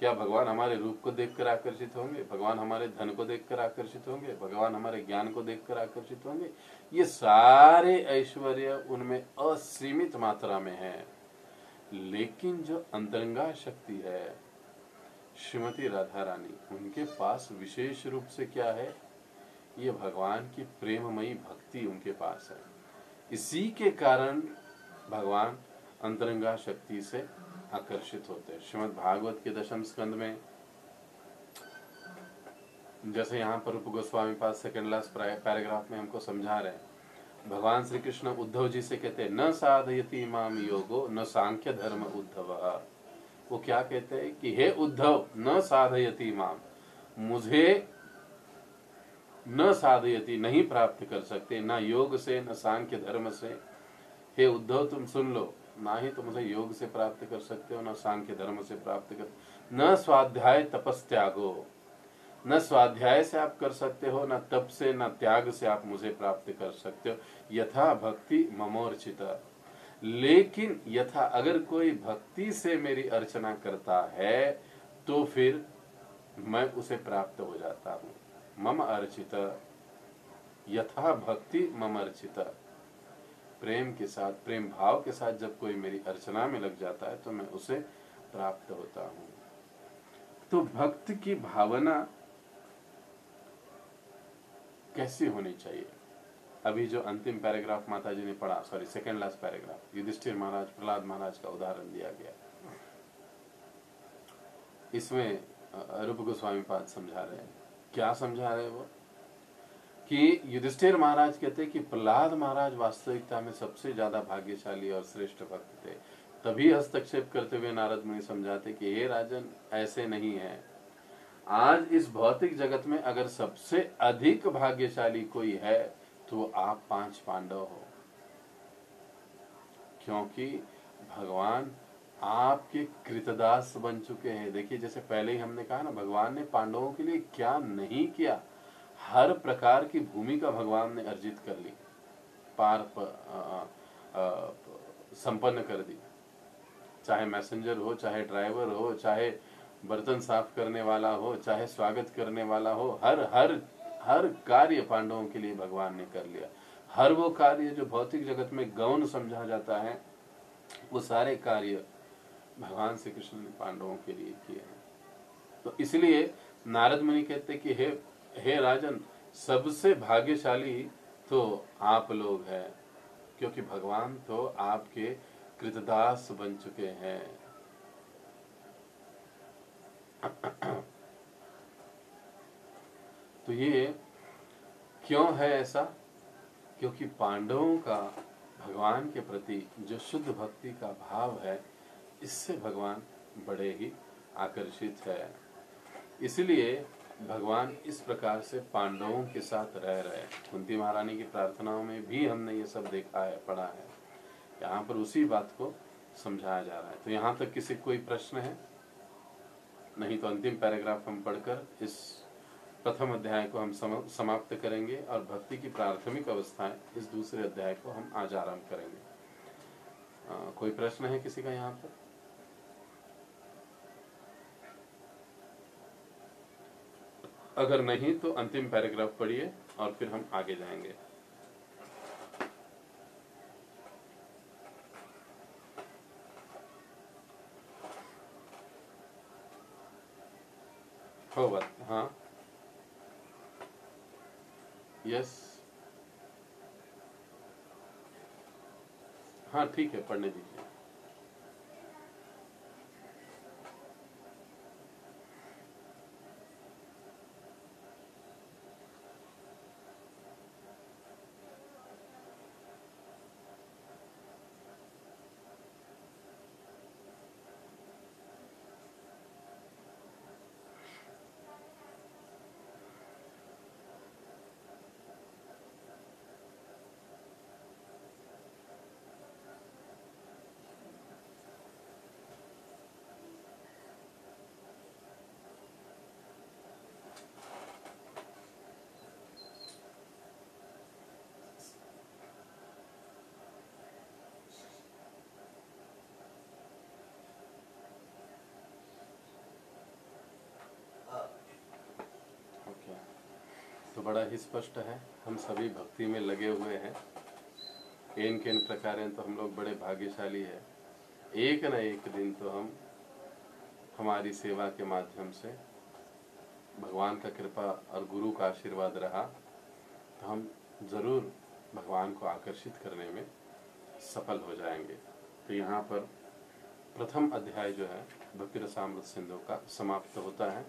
Speaker 1: क्या भगवान हमारे रूप को देखकर आकर्षित होंगे? भगवान हमारे धन को देखकर आकर्षित होंगे? भगवान हमारे ज्ञान को देखकर आकर्षित होंगे? ये सारे ऐश्वर्य उनमें असीमित मात्रा में है। लेकिन जो अंतरंगा शक्ति है श्रीमती राधा रानी, उनके पास विशेष रूप से क्या है? ये भगवान की प्रेममयी भक्ति उनके पास है। इसी के कारण भगवान अंतरंगा शक्ति से आकर्षित होते हैं। श्रीमद् भागवत के 10वें स्कंद में, जैसे यहाँ पर रूप गोस्वामी पाद सेकंड लास्ट पैराग्राफ में हमको समझा रहे हैं, भगवान श्री कृष्ण उद्धव जी से कहते हैं, न साधयति माम योगो न सांख्य धर्म उद्धव। वो क्या कहते हैं कि हे उद्धव, न साधयति माम, मुझे न साधयति, नहीं प्राप्त कर सकते, ना योग से न सांख्य धर्म से। हे उद्धव, तुम सुन लो, ना ही तुम मुझे योग से प्राप्त कर सकते हो, न सांख्य धर्म से प्राप्त कर, न स्वाध्याय तपस्त्यागो, न स्वाध्याय से आप कर सकते हो, न तप से न त्याग से आप मुझे प्राप्त कर सकते हो। यथा भक्ति ममोर्चिता, लेकिन यथा अगर कोई भक्ति से मेरी अर्चना करता है तो फिर मैं उसे प्राप्त हो जाता हूँ। मम अर्चित, यथा भक्ति मम अर्चित, प्रेम के साथ, प्रेम भाव के साथ जब कोई मेरी अर्चना में लग जाता है तो मैं उसे प्राप्त होता हूँ। तो भक्त की भावना कैसी होनी चाहिए? अभी जो अंतिम पैराग्राफ माता जी ने पढ़ा, sorry second last paragraph, Yudhishthir महाराज, प्रहलाद महाराज का उदाहरण दिया गया। इसमें रूप गोस्वामी पाद समझा रहे हैं। क्या समझा रहे हैं वो? कि युधिष्ठिर महाराज कहते हैं कि प्रहलाद महाराज वास्तविकता में सबसे ज्यादा भाग्यशाली और श्रेष्ठ भक्त थे। तभी हस्तक्षेप करते हुए नारद मुनि समझाते कि हे राजन, ऐसे नहीं है। आज इस भौतिक जगत में अगर सबसे अधिक भाग्यशाली कोई है तो आप 5 पांडव हो, क्योंकि भगवान आपके कृतदास बन चुके हैं। देखिए, जैसे पहले ही हमने कहा ना, भगवान ने पांडवों के लिए क्या नहीं किया। हर प्रकार की भूमिका भगवान ने अर्जित कर ली, संपन्न कर दी। चाहे मैसेंजर हो, चाहे ड्राइवर हो, चाहे बर्तन साफ करने वाला हो, चाहे स्वागत करने वाला हो, हर कार्य पांडवों के लिए भगवान ने कर लिया। हर वो कार्य जो भौतिक जगत में गौण समझा जाता है, वो सारे कार्य भगवान श्री कृष्ण ने पांडवों के लिए किए हैं। तो इसलिए नारद मुनि कहते कि हे राजन, सबसे भाग्यशाली तो आप लोग हैं, क्योंकि भगवान तो आपके कृतदास बन चुके हैं। तो ये क्यों है ऐसा? क्योंकि पांडवों का भगवान के प्रति जो शुद्ध भक्ति का भाव है, इससे भगवान बड़े ही आकर्षित है। इसलिए भगवान इस प्रकार से पांडवों के साथ रह रहे। कुंती महारानी की प्रार्थनाओं में भी हमने ये सब देखा है, पढ़ा है। यहाँ पर उसी बात को समझाया जा रहा है। तो यहाँ तक किसी कोई प्रश्न है? नहीं तो अंतिम पैराग्राफ हम पढ़कर इस प्रथम अध्याय को हम समाप्त करेंगे और भक्ति की प्राथमिक अवस्थाएं इस दूसरे अध्याय को हम आज आरंभ करेंगे। कोई प्रश्न है किसी का यहाँ पर? अगर नहीं तो अंतिम पैराग्राफ पढ़िए और फिर हम आगे जाएंगे। हो बात? हाँ, यस, हाँ ठीक है, पढ़ने दीजिए। तो बड़ा ही स्पष्ट है, हम सभी भक्ति में लगे हुए हैं। इन किन प्रकार तो हम लोग बड़े भाग्यशाली है। एक न एक दिन तो हम हमारी सेवा के माध्यम से भगवान का कृपा और गुरु का आशीर्वाद रहा तो हम जरूर भगवान को आकर्षित करने में सफल हो जाएंगे। तो यहाँ पर प्रथम अध्याय जो है भक्ति रसामृत सिंधु का समाप्त होता है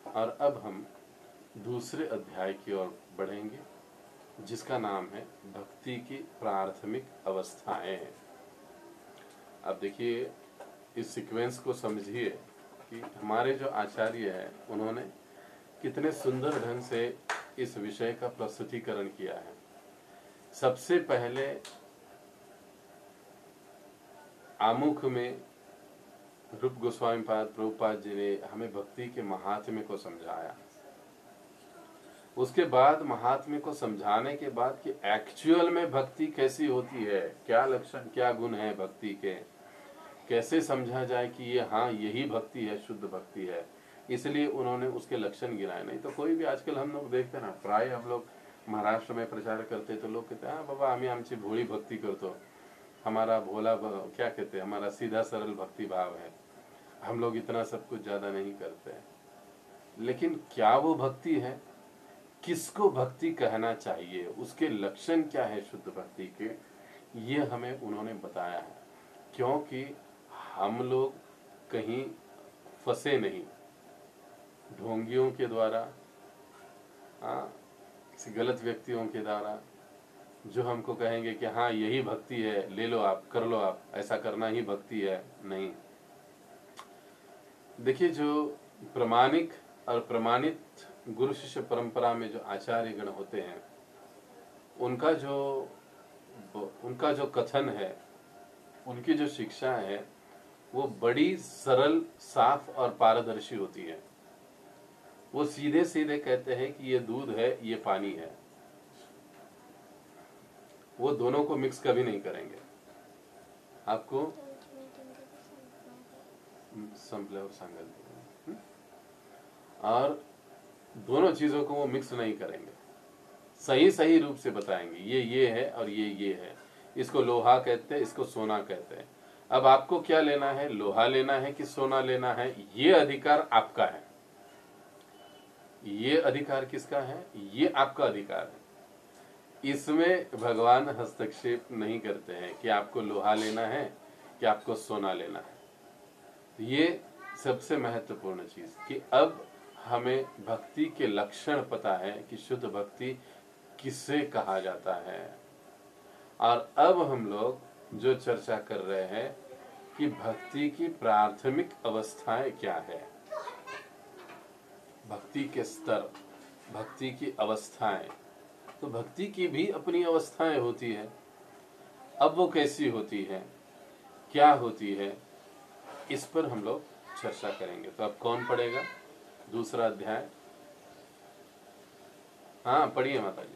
Speaker 1: और अब हम दूसरे अध्याय की ओर बढ़ेंगे, जिसका नाम है भक्ति की प्राथमिक अवस्थाएं। अब देखिए, इस सीक्वेंस को समझिए कि हमारे जो आचार्य हैं उन्होंने कितने सुंदर ढंग से इस विषय का प्रस्तुतिकरण किया है। सबसे पहले आमुख में रूप गोस्वामी पाद प्रभुपाद जी ने हमें भक्ति के महात्म्य को समझाया। उसके बाद महात्म्य को समझाने के बाद कि एक्चुअल में भक्ति कैसी होती है, क्या लक्षण क्या गुण है भक्ति के, कैसे समझा जाए कि ये हाँ यही भक्ति है, शुद्ध भक्ति है। इसलिए उन्होंने उसके लक्षण गिनाए। नहीं तो कोई भी आजकल हम लोग देखते ना, प्राय हम लोग महाराष्ट्र में प्रचार करते तो लोग कहते हैं हाँ बाबा आम्ही आमची भोळी भक्ति करतो, हमारा भोला क्या कहते हैं, हमारा सीधा सरल भक्ति भाव है, हम लोग इतना सब कुछ ज्यादा नहीं करते हैं। लेकिन क्या वो भक्ति है? किसको भक्ति कहना चाहिए, उसके लक्षण क्या है शुद्ध भक्ति के, ये हमें उन्होंने बताया है। क्योंकि हम लोग कहीं फंसे नहीं ढोंगियों के द्वारा, किसी गलत व्यक्तियों के द्वारा जो हमको कहेंगे कि हाँ यही भक्ति है, ले लो आप, कर लो आप, ऐसा करना ही भक्ति है। नहीं, देखिए जो प्रमाणिक और प्रमाणित गुरु शिष्य परंपरा में जो आचार्य गण होते हैं, उनका जो कथन है, उनकी जो शिक्षा है, वो बड़ी सरल, साफ और पारदर्शी होती है। वो सीधे सीधे कहते हैं कि ये दूध है, ये पानी है। वो दोनों को मिक्स कभी नहीं करेंगे। आपको संपल्यावर सांगल और दोनों चीजों को वो मिक्स नहीं करेंगे। सही सही रूप से बताएंगे, ये है और ये है, इसको लोहा कहते हैं, इसको सोना कहते हैं। अब आपको क्या लेना है, लोहा लेना है कि सोना लेना है, ये अधिकार आपका है। ये अधिकार किसका है, ये आपका अधिकार है। इसमें भगवान हस्तक्षेप नहीं करते हैं कि आपको लोहा लेना है कि आपको सोना लेना है। ये सबसे महत्वपूर्ण चीज कि अब हमें भक्ति के लक्षण पता है कि शुद्ध भक्ति किसे कहा जाता है। और अब हम लोग जो चर्चा कर रहे हैं कि भक्ति की प्राथमिक अवस्थाएं क्या है, भक्ति के स्तर, भक्ति की अवस्थाएं। तो भक्ति की भी अपनी अवस्थाएं होती है। अब वो कैसी होती है, क्या होती है, इस पर हम लोग चर्चा करेंगे। तो अब कौन पढ़ेगा दूसरा अध्याय? हाँ पढ़िए माता जी।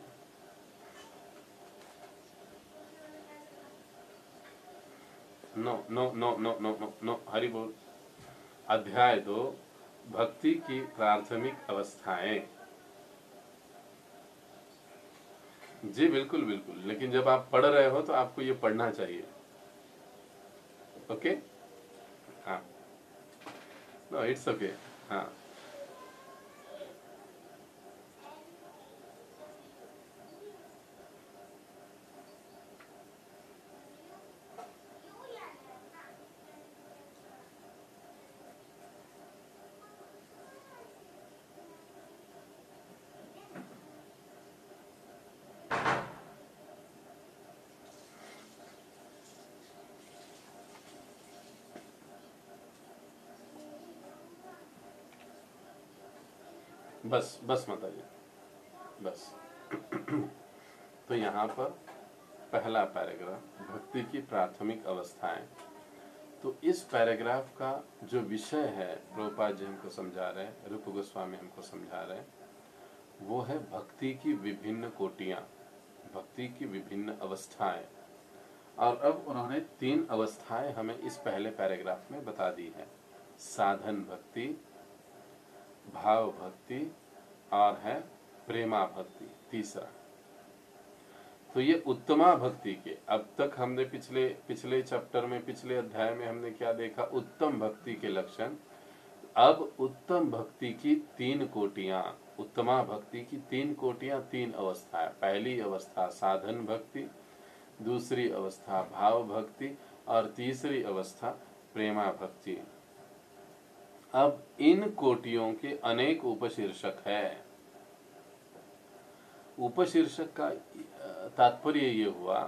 Speaker 1: No no no no no no no, Hari बोल। अध्याय 2, भक्ति की प्राथमिक अवस्थाएं। जी बिल्कुल बिल्कुल, लेकिन जब आप पढ़ रहे हो तो आपको ये पढ़ना चाहिए। ओके, हाँ, नो इट्स ओके, हाँ। बस बस माता जी, बस। तो यहाँ पर पहला पैराग्राफ, भक्ति की प्राथमिक अवस्थाएं। तो इस पैराग्राफ का जो विषय है, प्रभुपाद जी हमको समझा रहे हैं, रूप गोस्वामी हमको समझा रहे हैं, वो है भक्ति की विभिन्न कोटियां, भक्ति की विभिन्न अवस्थाएं। और अब उन्होंने 3 अवस्थाएं हमें इस पहले पैराग्राफ में बता दी है, साधन भक्ति, भाव भक्ति और है प्रेमा भक्ति, तीसरा। तो ये उत्तमा भक्ति के, अब तक हमने पिछले चैप्टर में, पिछले अध्याय में हमने क्या देखा, उत्तम भक्ति के लक्षण। अब उत्तम भक्ति की 3 कोटियां, उत्तमा भक्ति की 3 कोटियां, 3 अवस्थाएं। पहली अवस्था साधन भक्ति, दूसरी अवस्था भाव भक्ति और तीसरी अवस्था प्रेमा भक्ति। अब इन कोटियों के अनेक उपशीर्षक है। उपशीर्षक का तात्पर्य ये हुआ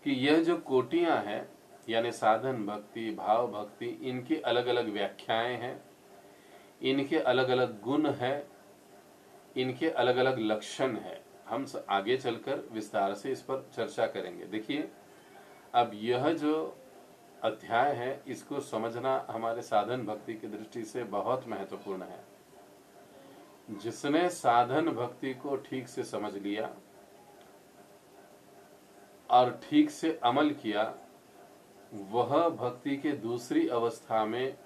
Speaker 1: कि यह जो कोटियां हैं, यानी साधन भक्ति, भाव भक्ति, इनकी अलग अलग व्याख्याएं हैं, इनके अलग अलग गुण हैं, इनके अलग अलग लक्षण हैं। हम आगे चलकर विस्तार से इस पर चर्चा करेंगे। देखिए, अब यह जो अध्याय है, इसको समझना हमारे साधन भक्ति की दृष्टि से बहुत महत्वपूर्ण है। जिसने साधन भक्ति को ठीक से समझ लिया और ठीक से अमल किया, वह भक्ति के दूसरी अवस्था में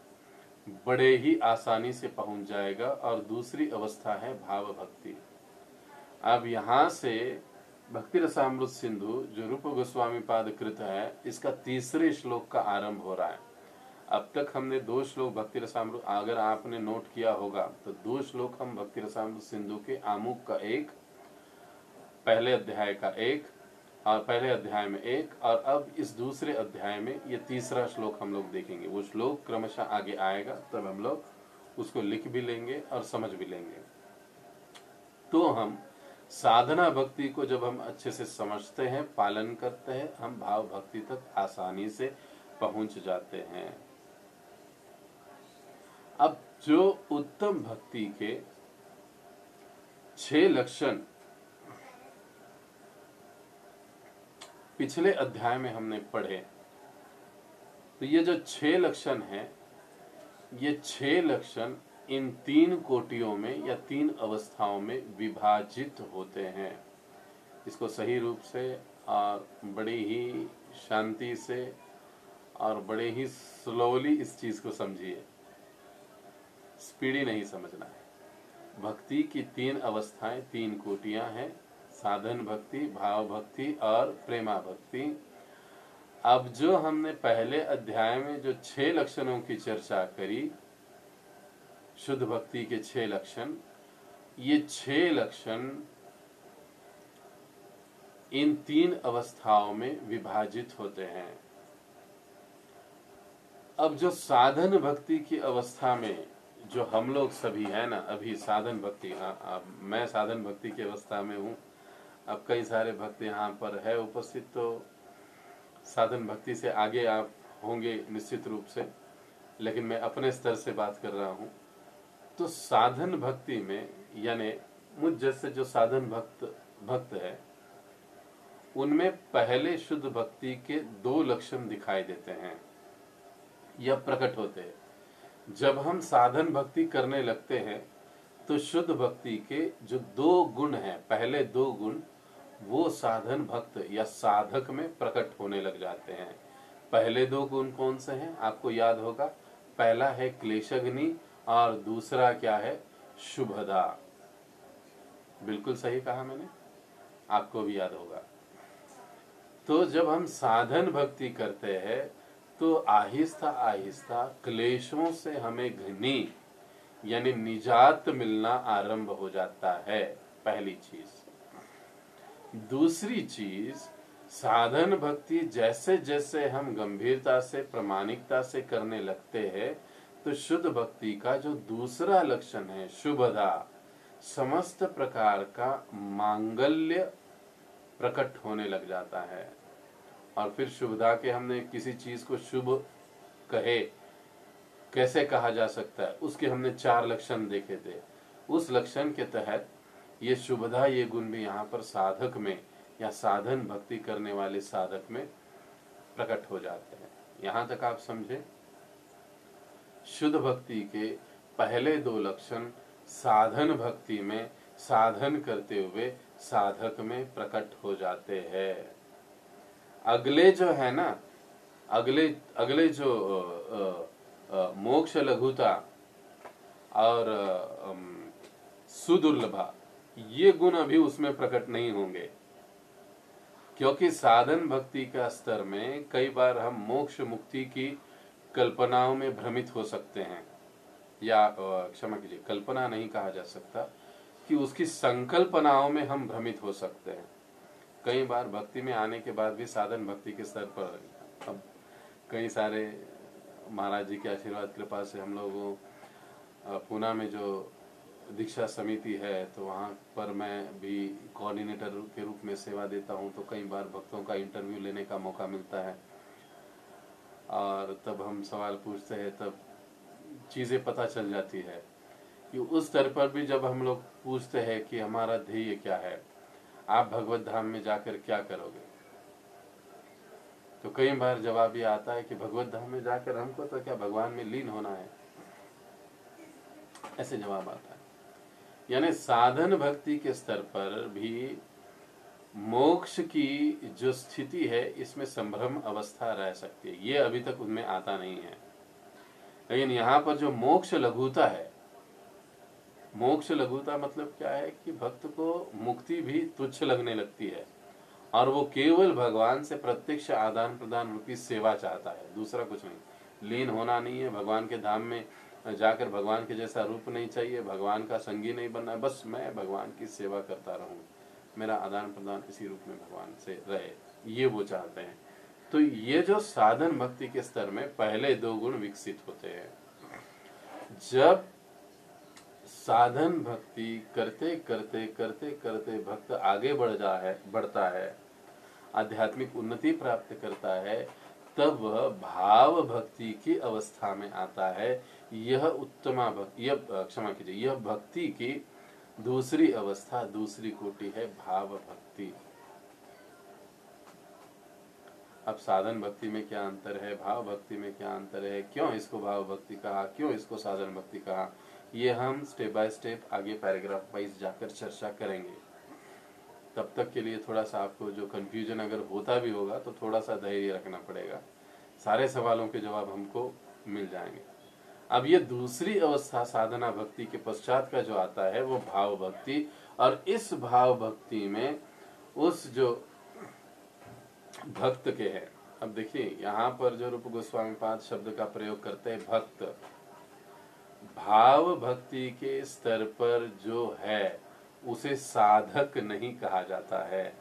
Speaker 1: बड़े ही आसानी से पहुंच जाएगा। और दूसरी अवस्था है भाव भक्ति। अब यहाँ से भक्ति रसामृत सिंधु जो रूप गोस्वामी पाद कृत है, इसका तीसरे श्लोक का आरंभ हो रहा है। अब तक हमने 2 श्लोक भक्ति रसामृत, अगर आपने नोट किया होगा तो 2 श्लोक हम भक्ति रसामृत सिंधु के आमुख का 1, पहले अध्याय का 1 और पहले अध्याय में 1, और अब इस दूसरे अध्याय में ये तीसरा श्लोक हम लोग देखेंगे। वो श्लोक क्रमशः आगे आएगा, तब हम लोग उसको लिख भी लेंगे और समझ भी लेंगे। तो हम साधना भक्ति को जब हम अच्छे से समझते हैं, पालन करते हैं, हम भाव भक्ति तक आसानी से पहुंच जाते हैं। अब जो उत्तम भक्ति के 6 लक्षण पिछले अध्याय में हमने पढ़े, तो ये जो 6 लक्षण हैं, ये 6 लक्षण इन 3 कोटियों में या 3 अवस्थाओं में विभाजित होते हैं। इसको सही रूप से और बड़ी ही शांति से और बड़े ही स्लोली इस चीज को समझिए, स्पीडी नहीं समझना है। भक्ति की 3 अवस्थाएं, 3 कोटियां हैं, साधन भक्ति, भाव भक्ति और प्रेमा भक्ति। अब जो हमने पहले अध्याय में जो 6 लक्षणों की चर्चा करी, शुद्ध भक्ति के 6 लक्षण, ये 6 लक्षण इन 3 अवस्थाओं में विभाजित होते हैं। अब जो साधन भक्ति की अवस्था में जो हम लोग सभी है ना, अभी साधन भक्ति, मैं साधन भक्ति की अवस्था में हूँ। अब कई सारे भक्त यहाँ पर है उपस्थित, तो साधन भक्ति से आगे आप होंगे निश्चित रूप से, लेकिन मैं अपने स्तर से बात कर रहा हूँ। तो साधन भक्ति में यानी मुझ जैसे जो साधन भक्त है, उनमें पहले शुद्ध भक्ति के 2 लक्षण दिखाई देते हैं या प्रकट होते हैं। जब हम साधन भक्ति करने लगते हैं तो शुद्ध भक्ति के जो 2 गुण हैं, पहले 2 गुण, वो साधन भक्त या साधक में प्रकट होने लग जाते हैं। पहले 2 गुण कौन से हैं? आपको याद होगा, पहला है क्लेशग्नि और दूसरा क्या है? शुभदा। बिल्कुल सही कहा मैंने, आपको भी याद होगा। तो जब हम साधन भक्ति करते हैं तो आहिस्ता आहिस्ता क्लेशों से हमें घनी यानी निजात मिलना आरंभ हो जाता है, पहली चीज। दूसरी चीज, साधन भक्ति जैसे जैसे हम गंभीरता से, प्रामाणिकता से करने लगते हैं, तो शुद्ध भक्ति का जो दूसरा लक्षण है शुभदा, समस्त प्रकार का मांगल्य प्रकट होने लग जाता है। और फिर शुभदा के हमने किसी चीज को शुभ कहे, कैसे कहा जा सकता है, उसके हमने 4 लक्षण देखे थे। उस लक्षण के तहत ये शुभदा, ये गुण भी यहाँ पर साधक में या साधन भक्ति करने वाले साधक में प्रकट हो जाते हैं। यहाँ तक आप समझे? शुद्ध भक्ति के पहले 2 लक्षण साधन भक्ति में साधन करते हुए साधक में प्रकट हो जाते हैं। अगले जो है ना, अगले जो मोक्ष लघुता और सुदुर्लभा, ये गुण अभी उसमें प्रकट नहीं होंगे, क्योंकि साधन भक्ति का स्तर में कई बार हम मोक्ष मुक्ति की कल्पनाओं में भ्रमित हो सकते हैं, या क्षमा कीजिए, कल्पना नहीं कहा जा सकता, कि उसकी संकल्पनाओं में हम भ्रमित हो सकते हैं। कई बार भक्ति में आने के बाद भी साधन भक्ति के स्तर पर अब कई सारे महाराज जी के आशीर्वाद कृपा से हम लोगों पूना में जो दीक्षा समिति है, तो वहाँ पर मैं भी कोऑर्डिनेटर के रूप में सेवा देता हूँ। तो कई बार भक्तों का इंटरव्यू लेने का मौका मिलता है और तब हम सवाल पूछते हैं, तब चीज़ें पता चल जाती है कि उस स्तर पर भी जब हम लोग पूछते हैं कि हमारा ध्येय क्या है, आप भगवत धाम में जाकर क्या करोगे, तो कई बार जवाब ये आता है कि भगवत धाम में जाकर हमको तो क्या भगवान में लीन होना है, ऐसे जवाब आता है। यानी साधन भक्ति के स्तर पर भी मोक्ष की जो स्थिति है, इसमें संभ्रम अवस्था रह सकती है, ये अभी तक उनमें आता नहीं है। लेकिन यहाँ पर जो मोक्ष लघुता है, मोक्ष लघुता मतलब क्या है कि भक्त को मुक्ति भी तुच्छ लगने लगती है और वो केवल भगवान से प्रत्यक्ष आदान प्रदान रूपी सेवा चाहता है, दूसरा कुछ नहीं। लीन होना नहीं है, भगवान के धाम में जाकर भगवान के जैसा रूप नहीं चाहिए, भगवान का संगी नहीं बनना है, बस मैं भगवान की सेवा करता रहूं, मेरा आदान प्रदान इसी रूप में भगवान से रहे, ये वो चाहते हैं। तो ये जो साधन भक्ति के स्तर में पहले 2 गुण विकसित होते हैं। जब साधन भक्ति करते करते करते करते भक्त आगे बढ़ता है, आध्यात्मिक उन्नति प्राप्त करता है, तब वह भाव भक्ति की अवस्था में आता है। यह उत्तमा भक्ति, यह क्षमा कीजिए, यह भक्ति की दूसरी अवस्था, दूसरी कोटि है भाव भक्ति। अब साधन भक्ति में क्या अंतर है, भाव भक्ति में क्या अंतर है, क्यों इसको भाव भक्ति कहा, क्यों इसको साधन भक्ति कहा, ये हम स्टेप बाय स्टेप आगे पैराग्राफ वाइज जाकर चर्चा करेंगे। तब तक के लिए थोड़ा सा आपको जो कंफ्यूजन अगर होता भी होगा तो थोड़ा सा धैर्य रखना पड़ेगा, सारे सवालों के जवाब हमको मिल जाएंगे। अब ये दूसरी अवस्था साधना भक्ति के पश्चात का जो आता है वो भाव भक्ति, और इस भाव भक्ति में उस जो भक्त के है। अब देखिए यहाँ पर जो रूप गोस्वामी पाद शब्द का प्रयोग करते हैं भक्त, भाव भक्ति के स्तर पर जो है उसे साधक नहीं कहा जाता है,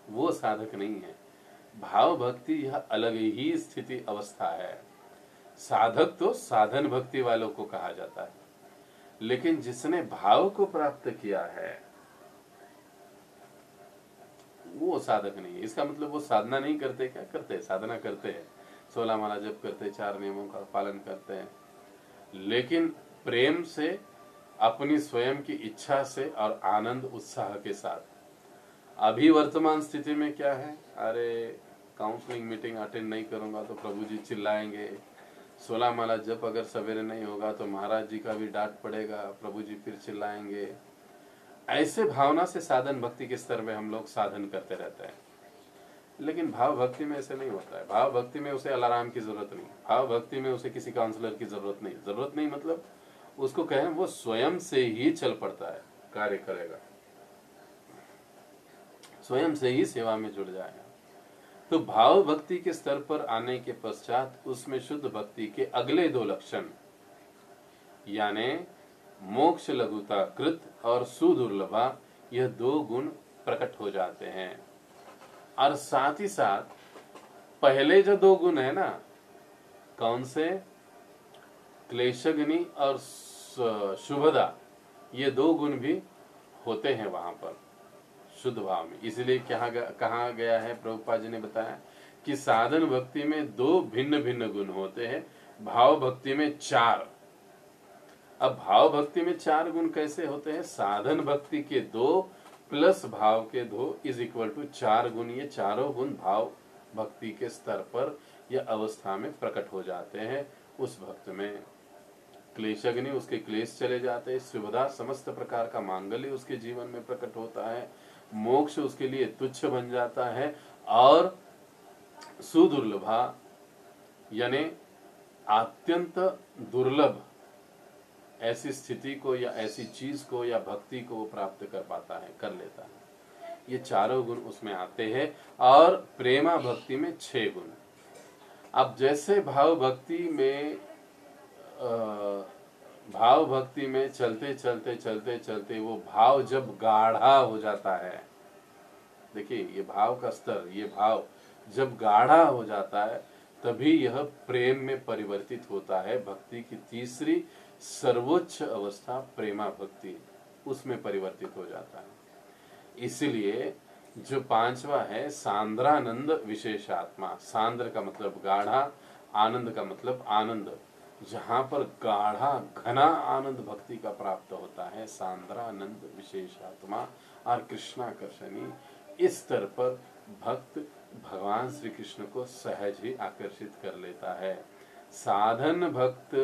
Speaker 1: वो साधक नहीं है। भाव भक्ति यह अलग ही स्थिति अवस्था है। साधक तो साधन भक्ति वालों को कहा जाता है, लेकिन जिसने भाव को प्राप्त किया है वो साधक नहीं है। इसका मतलब वो साधना नहीं करते, क्या करते हैं? साधना करते हैं, 16 माला जप करते हैं, 4 नियमों का पालन करते हैं, लेकिन प्रेम से, अपनी स्वयं की इच्छा से और आनंद उत्साह के साथ। अभी वर्तमान स्थिति में क्या है, अरे काउंसलिंग मीटिंग अटेंड नहीं करूंगा तो प्रभु जी चिल्लाएंगे, 16 माला जप अगर सवेरे नहीं होगा तो महाराज जी का भी डांट पड़ेगा, प्रभु जी फिर चिल्लाएंगे। ऐसे भावना से साधन भक्ति के स्तर में हम लोग साधन करते रहते हैं, लेकिन भाव भक्ति में ऐसे नहीं होता है। भाव भक्ति में उसे अलार्म की जरूरत नहीं, भाव भक्ति में उसे किसी काउंसलर की जरूरत नहीं। जरूरत नहीं मतलब उसको कहें वो स्वयं से ही चल पड़ता है, कार्य करेगा, स्वयं से ही सेवा में जुड़ जाएगा। तो भाव भक्ति के स्तर पर आने के पश्चात उसमें शुद्ध भक्ति के अगले 2 लक्षण यानी मोक्ष लघुता कृत और सुदुर्लभा, यह 2 गुण प्रकट हो जाते हैं। और साथ ही साथ पहले जो 2 गुण है ना, कौन से? क्लेशग्नि और शुभदा, ये 2 गुण भी होते हैं वहां पर शुद्ध भाव में। इसलिए कहा गया है, प्रभुपाद जी ने बताया कि साधन भक्ति में 2 भिन्न भिन्न गुण होते हैं, भाव भक्ति में 4। अब भाव भक्ति में 4 गुण कैसे होते हैं? साधन भक्ति के 2 प्लस भाव के 2 इज इक्वल टू 4 गुण। ये चारों गुण भाव भक्ति के स्तर पर या अवस्था में प्रकट हो जाते हैं उस भक्त में। क्लेशग्नि, उसके क्लेश चले जाते हैं। सुविधा, समस्त प्रकार का मांगल्य उसके जीवन में प्रकट होता है। मोक्ष उसके लिए तुच्छ बन जाता है। और सुदुर्लभा यानी अत्यंत दुर्लभ ऐसी स्थिति को या ऐसी चीज को या भक्ति को वो प्राप्त कर पाता है, कर लेता है। ये चारों गुण उसमें आते हैं। और प्रेमा भक्ति में 6 गुण। अब जैसे भाव भक्ति में चलते वो भाव जब गाढ़ा हो जाता है, देखिए ये भाव का स्तर, ये भाव जब गाढ़ा हो जाता है तभी यह प्रेम में परिवर्तित होता है। भक्ति की तीसरी सर्वोच्च अवस्था प्रेमा भक्ति, उसमें परिवर्तित हो जाता है। इसलिए जो 5वां है सांद्रानंद विशेषात्मा। सांद्र का मतलब गाढ़ा, आनंद का मतलब आनंद। जहां पर गाढ़ा घना आनंद भक्ति का प्राप्त होता है, सांद्रानंद विशेषात्मा और कृष्णाकर्षणी, इस स्तर पर भक्त भगवान श्री कृष्ण को सहज ही आकर्षित कर लेता है। साधन भक्त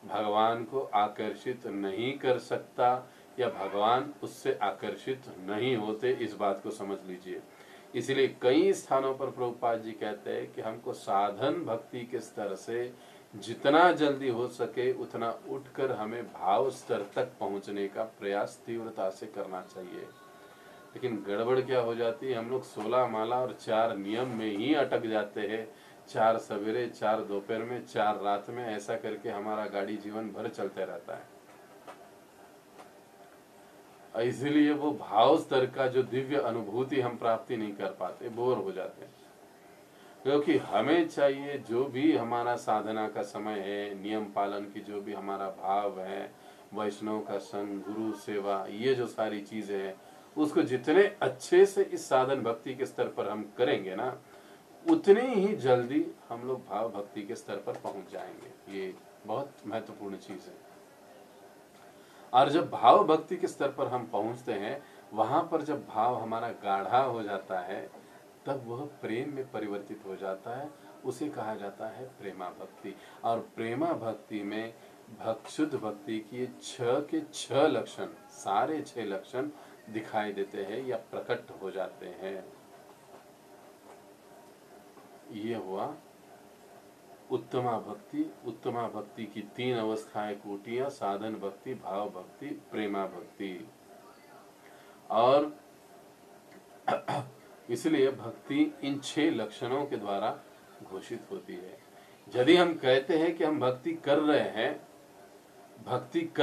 Speaker 1: भगवान को आकर्षित नहीं कर सकता या भगवान उससे आकर्षित नहीं होते, इस बात को समझ लीजिए। इसलिए कई स्थानों पर प्रभुपाद जी कहते हैं कि हमको साधन भक्ति के स्तर से जितना जल्दी हो सके उतना उठकर हमें भाव स्तर तक पहुंचने का प्रयास तीव्रता से करना चाहिए। लेकिन गड़बड़ क्या हो जाती है, हम लोग 16 माला और 4 नियम में ही अटक जाते हैं। 4 सवेरे, 4 दोपहर में, 4 रात में, ऐसा करके हमारा गाड़ी जीवन भर चलते रहता है। इसलिए वो भाव स्तर का जो दिव्य अनुभूति हम प्राप्ति नहीं कर पाते, बोर हो जाते हैं। क्योंकि हमें चाहिए जो भी हमारा साधना का समय है, नियम पालन की जो भी हमारा भाव है, वैष्णव का संग, गुरु सेवा, ये जो सारी चीजें हैं, उसको जितने अच्छे से इस साधन भक्ति के स्तर पर हम करेंगे ना, उतने ही जल्दी हम लोग भाव भक्ति के स्तर पर पहुंच जाएंगे। ये बहुत महत्वपूर्ण चीज है। और जब भाव भक्ति के स्तर पर हम पहुंचते हैं, वहां पर जब भाव हमारा गाढ़ा हो जाता है, तब वह प्रेम में परिवर्तित हो जाता है। उसे कहा जाता है प्रेमा भक्ति। और प्रेमा भक्ति में शुद्ध भक्ति की 6 के 6 लक्षण, सारे 6 लक्षण दिखाई देते हैं या प्रकट हो जाते हैं। ये हुआ उत्तमा भक्ति। उत्तमा भक्ति की 3 अवस्थाएं, कोटियां, साधन भक्ति, भाव भक्ति, प्रेमा भक्ति। और इसलिए भक्ति इन 6 लक्षणों के द्वारा घोषित होती है। यदि हम कहते हैं कि हम भक्ति कर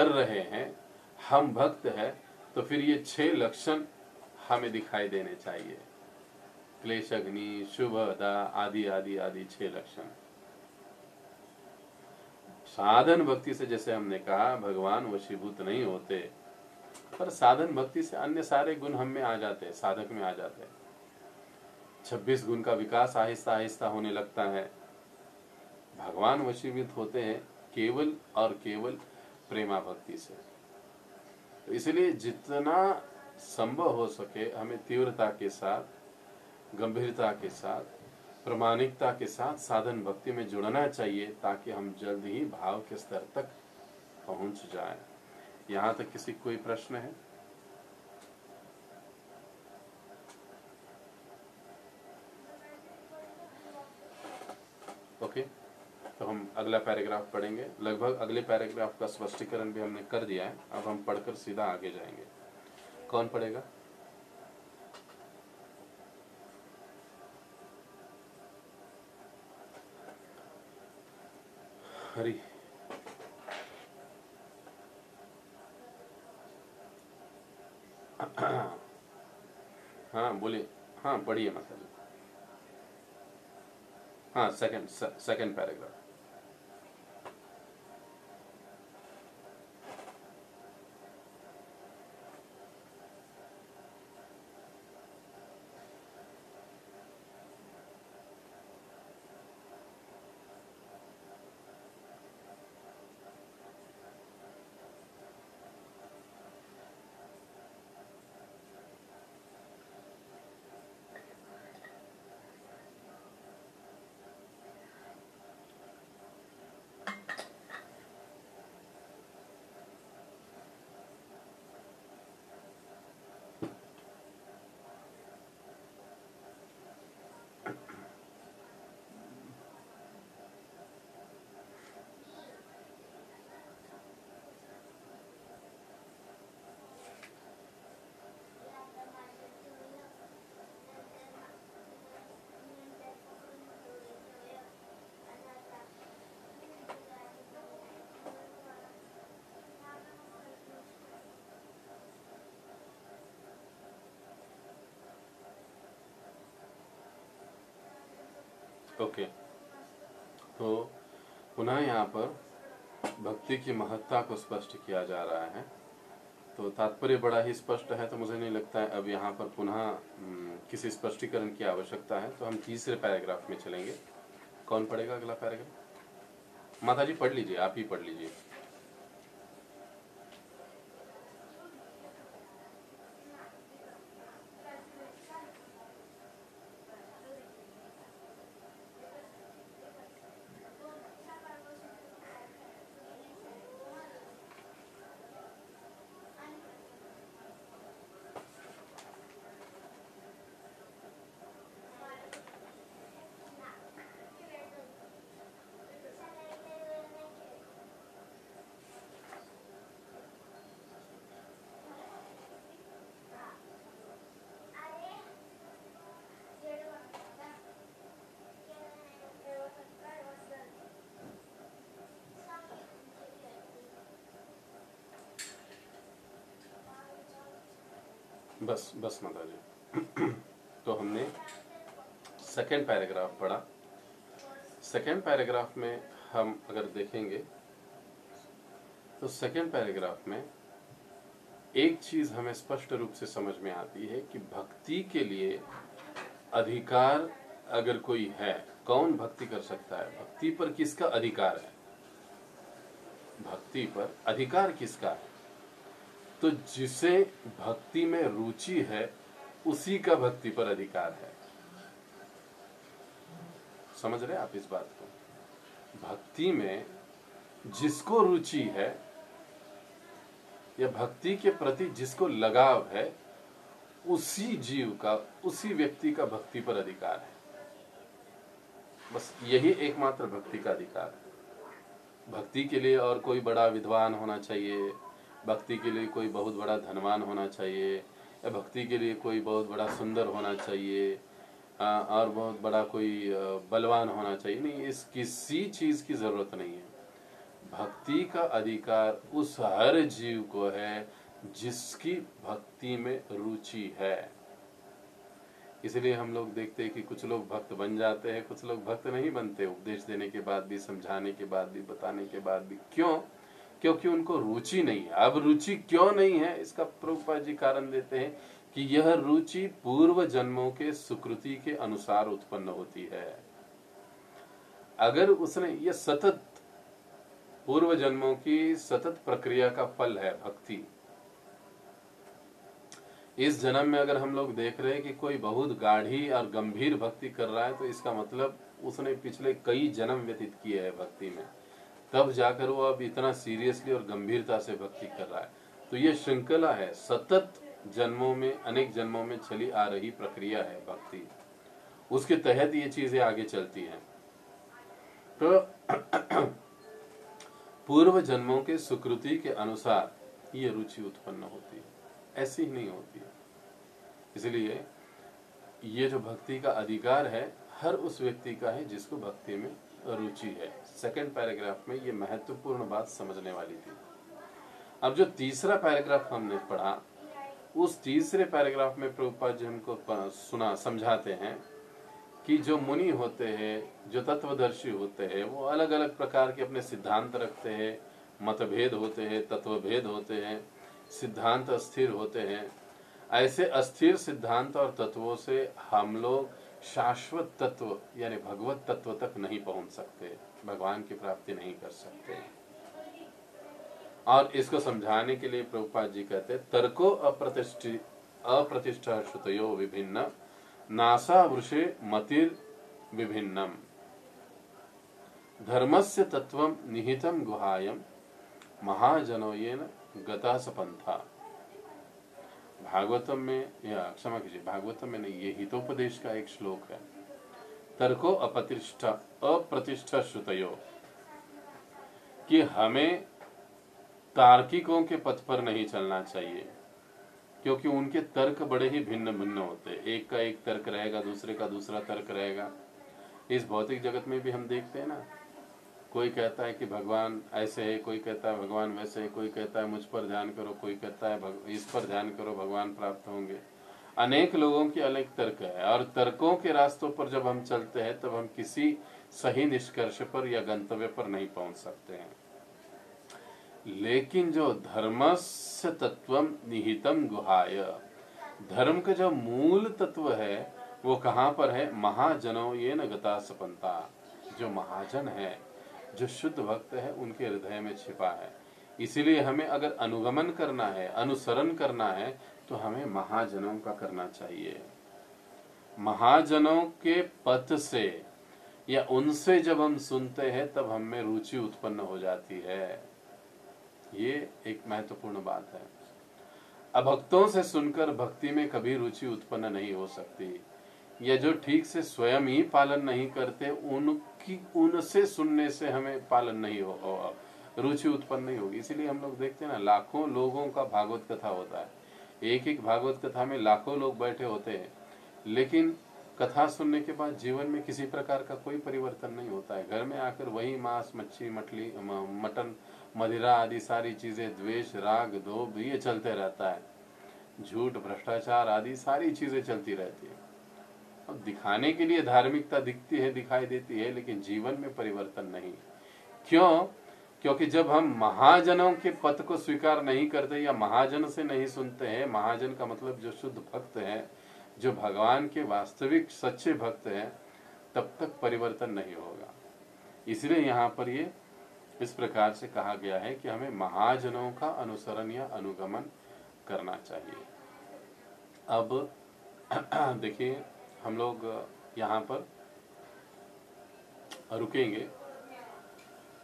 Speaker 1: रहे हैं, हम भक्त हैं, तो फिर ये 6 लक्षण हमें दिखाई देने चाहिए। क्लेश अग्नि, शुभ अदा, आदि आदि आदि 6 लक्षण। साधन भक्ति से जैसे हमने कहा भगवान वशीभूत नहीं होते, पर साधन भक्ति से अन्य सारे गुण हम में आ जाते हैं, साधक में आ जाते हैं। 26 गुण का विकास आहिस्ता आहिस्ता होने लगता है। भगवान वशीभूत होते हैं केवल और केवल प्रेमा भक्ति से। तो इसलिए जितना संभव हो सके हमें तीव्रता के साथ, गंभीरता के साथ, प्रामाणिकता के साथ साधन भक्ति में जुड़ना चाहिए, ताकि हम जल्द ही भाव के स्तर तक पहुंच जाएं। यहाँ तक किसी कोई प्रश्न है? ओके, तो हम अगला पैराग्राफ पढ़ेंगे। लगभग अगले पैराग्राफ का स्पष्टीकरण भी हमने कर दिया है। अब हम पढ़कर सीधा आगे जाएंगे। कौन पढ़ेगा? हरी। हाँ बोलिए। हाँ पढ़िए माता जी। हाँ सेकंड पैराग्राफ। ओके, तो पुनः यहाँ पर भक्ति की महत्ता को स्पष्ट किया जा रहा है। तो तात्पर्य बड़ा ही स्पष्ट है, तो मुझे नहीं लगता है अब यहाँ पर पुनः किसी स्पष्टीकरण की आवश्यकता है। तो हम तीसरे पैराग्राफ में चलेंगे। कौन पढ़ेगा अगला पैराग्राफ? माता जी पढ़ लीजिए, आप ही पढ़ लीजिए। बस माता जी। तो हमने सेकंड पैराग्राफ पढ़ा। सेकंड पैराग्राफ में हम अगर देखेंगे तो सेकंड पैराग्राफ में एक चीज हमें स्पष्ट रूप से समझ में आती है कि भक्ति के लिए अधिकार अगर कोई है, कौन भक्ति कर सकता है? भक्ति पर किसका अधिकार है? भक्ति पर अधिकार किसका है? तो जिसे भक्ति में रुचि है उसी का भक्ति पर अधिकार है। समझ रहे आप इस बात को? भक्ति में जिसको रुचि है या भक्ति के प्रति जिसको लगाव है, उसी जीव का, उसी व्यक्ति का भक्ति पर अधिकार है। बस यही एकमात्र भक्ति का अधिकार है। भक्ति के लिए और कोई बड़ा विद्वान होना चाहिए, भक्ति के लिए कोई बहुत बड़ा धनवान होना चाहिए, भक्ति के लिए कोई बहुत बड़ा सुंदर होना चाहिए और बहुत बड़ा कोई बलवान होना चाहिए, नहीं, इस किसी चीज की जरूरत नहीं है। भक्ति का अधिकार उस हर जीव को है जिसकी भक्ति में रुचि है। इसलिए हम लोग देखते हैं कि कुछ लोग भक्त बन जाते हैं, कुछ लोग भक्त नहीं बनते, उपदेश देने के बाद भी, समझाने के बाद भी, बताने के बाद भी। क्यों? क्योंकि उनको रुचि नहीं है। अब रुचि क्यों नहीं है, इसका प्रभुपाद जी कारण देते हैं कि यह रुचि पूर्व जन्मों के सुकृति के अनुसार उत्पन्न होती है। अगर उसने ये सतत पूर्व जन्मों की सतत प्रक्रिया का फल है भक्ति। इस जन्म में अगर हम लोग देख रहे हैं कि कोई बहुत गाढ़ी और गंभीर भक्ति कर रहा है, तो इसका मतलब उसने पिछले कई जन्म व्यतीत किए हैं भक्ति में, तब जाकर वो अब इतना सीरियसली और गंभीरता से भक्ति कर रहा है। तो ये श्रृंखला है, सतत जन्मों में, अनेक जन्मों में चली आ रही प्रक्रिया है भक्ति, उसके तहत ये चीजें आगे चलती हैं। तो पूर्व जन्मों के सुकृति के अनुसार ये रुचि उत्पन्न होती है, ऐसी ही नहीं होती है। इसलिए ये जो भक्ति का अधिकार है हर उस व्यक्ति का है जिसको भक्ति में रुचि है। सेकंड पैराग्राफ में ये महत्वपूर्ण बात समझने वाली थी। अब जो तीसरा पैराग्राफ हमने पढ़ा, उस तीसरे पैराग्राफ में प्रभुपाद जी हमको समझाते हैं कि जो मुनि होते हैं, जो तत्वदर्शी होते हैं, वो अलग अलग प्रकार के अपने सिद्धांत रखते हैं, मतभेद होते हैं, तत्वभेद होते हैं, सिद्धांत अस्थिर होते हैं। ऐसे अस्थिर सिद्धांत और तत्वों से हम लोग शाश्वत तत्व यानी भगवत तत्व तक नहीं पहुंच सकते, भगवान की प्राप्ति नहीं कर सकते। और इसको समझाने के लिए प्रभुपाद जी कहते हैं, तर्को अप्रतिष्ठा श्रुतयो विभिन्न नासा वृषे मतिर विभिन्नम धर्मस्य तत्वम निहितम गुहायम महाजनोयेन गता सपंथा। भागवतम में, या क्षमा कीजिए, भागवतम में नहीं, ये हितोपदेश का एक श्लोक है। तर्को अप्रतिष्ठा श्रुतयो, कि हमें तार्किकों के पथ पर नहीं चलना चाहिए, क्योंकि उनके तर्क बड़े ही भिन्न भिन्न होते हैं। एक का एक तर्क रहेगा, दूसरे का दूसरा तर्क रहेगा। इस भौतिक जगत में भी हम देखते हैं ना, कोई कहता है कि भगवान ऐसे है, कोई कहता है भगवान वैसे है, कोई कहता है मुझ पर ध्यान करो, कोई कहता है इस पर ध्यान करो, भगवान प्राप्त होंगे। अनेक लोगों की अलग तर्क है, और तर्कों के रास्तों पर जब हम चलते हैं तब हम किसी सही निष्कर्ष पर या गंतव्य पर नहीं पहुंच सकते हैं। लेकिन जो धर्मस्य तत्वम निहितम गुहाय, धर्म का जो मूल तत्व है वो कहाँ पर है? महाजनों ये न गता सपंता, जो महाजन है, जो शुद्ध भक्त है, उनके हृदय में छिपा है। इसीलिए हमें अगर अनुगमन करना है, अनुसरण करना है, तो हमें महाजनों का करना चाहिए। महाजनों के पथ से या उनसे जब हम सुनते हैं तब हमें रुचि उत्पन्न हो जाती है। ये एक महत्वपूर्ण बात है। अभक्तों से सुनकर भक्ति में कभी रुचि उत्पन्न नहीं हो सकती, या जो ठीक से स्वयं ही पालन नहीं करते उनसे सुनने से हमें पालन नहीं हो, रुचि उत्पन्न नहीं होगी। इसीलिए हम लोग देखते हैं ना, लाखों लोगों का भागवत कथा होता है, एक एक भागवत कथा में लाखों लोग बैठे होते हैं, लेकिन कथा सुनने के बाद जीवन में किसी प्रकार का कोई परिवर्तन नहीं होता है। घर में आकर वही मांस, मच्छी, मटन, मदिरा आदि सारी चीजें, द्वेष, राग, लोभ, ये चलते रहता है। झूठ, भ्रष्टाचार आदि सारी चीजें चलती रहती है। अब दिखाने के लिए धार्मिकता दिखती है, दिखाई देती है, लेकिन जीवन में परिवर्तन नहीं। क्यों? क्योंकि जब हम महाजनों के पथ को स्वीकार नहीं करते या महाजन से नहीं सुनते हैं, महाजन का मतलब जो शुद्ध भक्त है, जो भगवान के वास्तविक सच्चे भक्त हैं, तब तक परिवर्तन नहीं होगा। इसलिए यहाँ पर ये इस प्रकार से कहा गया है कि हमें महाजनों का अनुसरण या अनुगमन करना चाहिए। अब देखिए, हम लोग यहाँ पर रुकेंगे।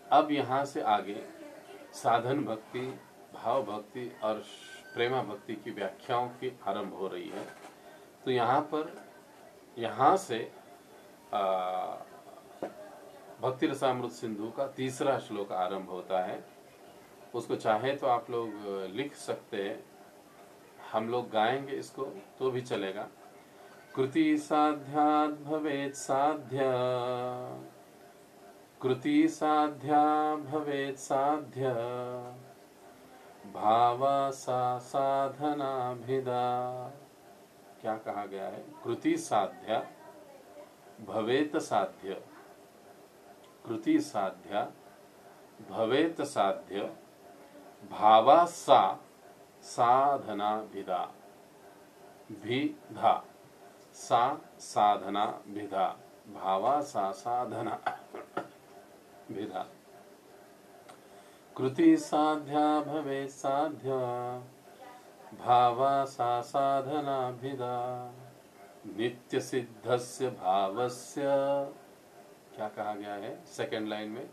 Speaker 1: अब यहाँ से आगे साधन भक्ति, भाव भक्ति और प्रेमा भक्ति की व्याख्याओं की आरंभ हो रही है। तो यहाँ से भक्ति रसामृत सिंधु का तीसरा श्लोक आरंभ होता है। उसको चाहे तो आप लोग लिख सकते हैं। हम लोग गाएंगे इसको तो भी चलेगा। कृति साध्यात् भवेत् साध्य, कृति साध्या भवेत् साध्य, भावा सा साधनाभिदा। क्या कहा गया है? कृति साध्या भवेत साध्य, कृति साध्या भवेत साध्य, भावा सा साधनाभिदा। भिधा सा साधनाभिदा, भावा सा साधना भिदा। कृति साध्या भवेत् साध्या, भावा सा साधनाभिदा। नित्य सिद्धस्य भावस्य, क्या कहा गया है सेकंड लाइन में?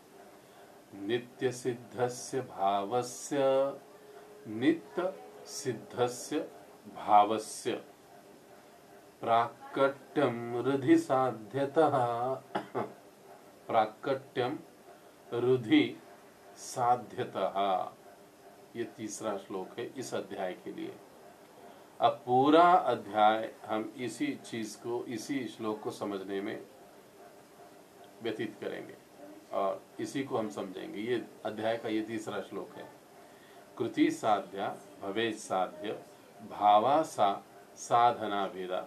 Speaker 1: नित्य सिद्धस्य भावस्य, नित्य सिद्धस्य भावस्य, प्राकट्यम रुधि साध्यतः, प्राकट्यम रुधि साध्यतः। ये तीसरा श्लोक है इस अध्याय के लिए। अब पूरा अध्याय हम इसी चीज को, इसी श्लोक को समझने में व्यतीत करेंगे और इसी को हम समझेंगे। ये अध्याय का ये तीसरा श्लोक है। कृति साध्या भवेत् साध्य, भावा सा साधनाभिदा,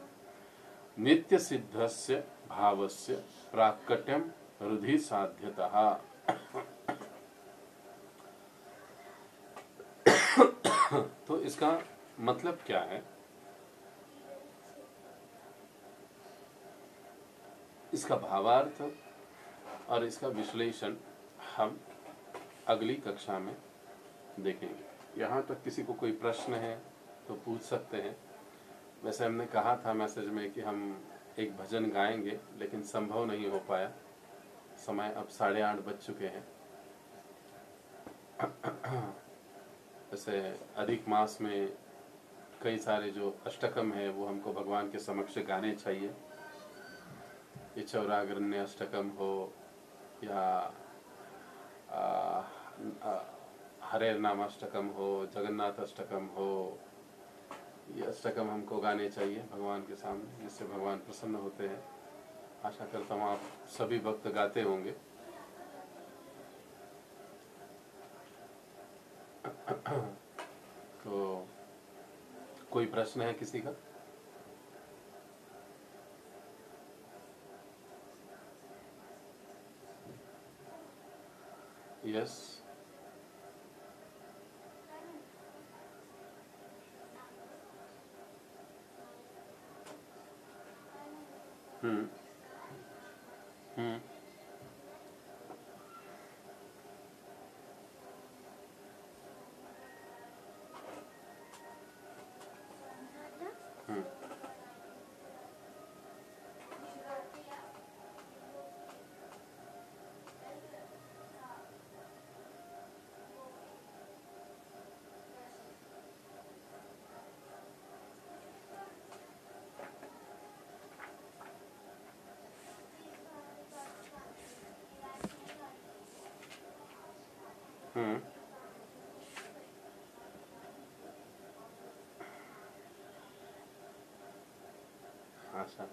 Speaker 1: नित्य सिद्धस्य भावस्य, प्राकट्यम रुधि साध्यतः। तो इसका मतलब क्या है? इसका भावार्थ और इसका विश्लेषण हम अगली कक्षा में देखेंगे। यहाँ तक किसी को कोई प्रश्न है तो पूछ सकते हैं। वैसे हमने कहा था मैसेज में कि हम एक भजन गाएंगे, लेकिन संभव नहीं हो पाया। समय अब 8:30 बज चुके हैं। वैसे अधिक मास में कई सारे जो अष्टकम है वो हमको भगवान के समक्ष गाने चाहिए। ये चौराग्रण्य अष्टकम हो या हरे नाम अष्टकम हो, जगन्नाथ अष्टकम हो, ये अष्टकम हमको गाने चाहिए भगवान के सामने, जिससे भगवान प्रसन्न होते हैं। आशा करता हूँ आप सभी भक्त गाते होंगे। तो कोई प्रश्न है किसी का? यस। हम्म हम्म हम्म हम्म। अच्छा,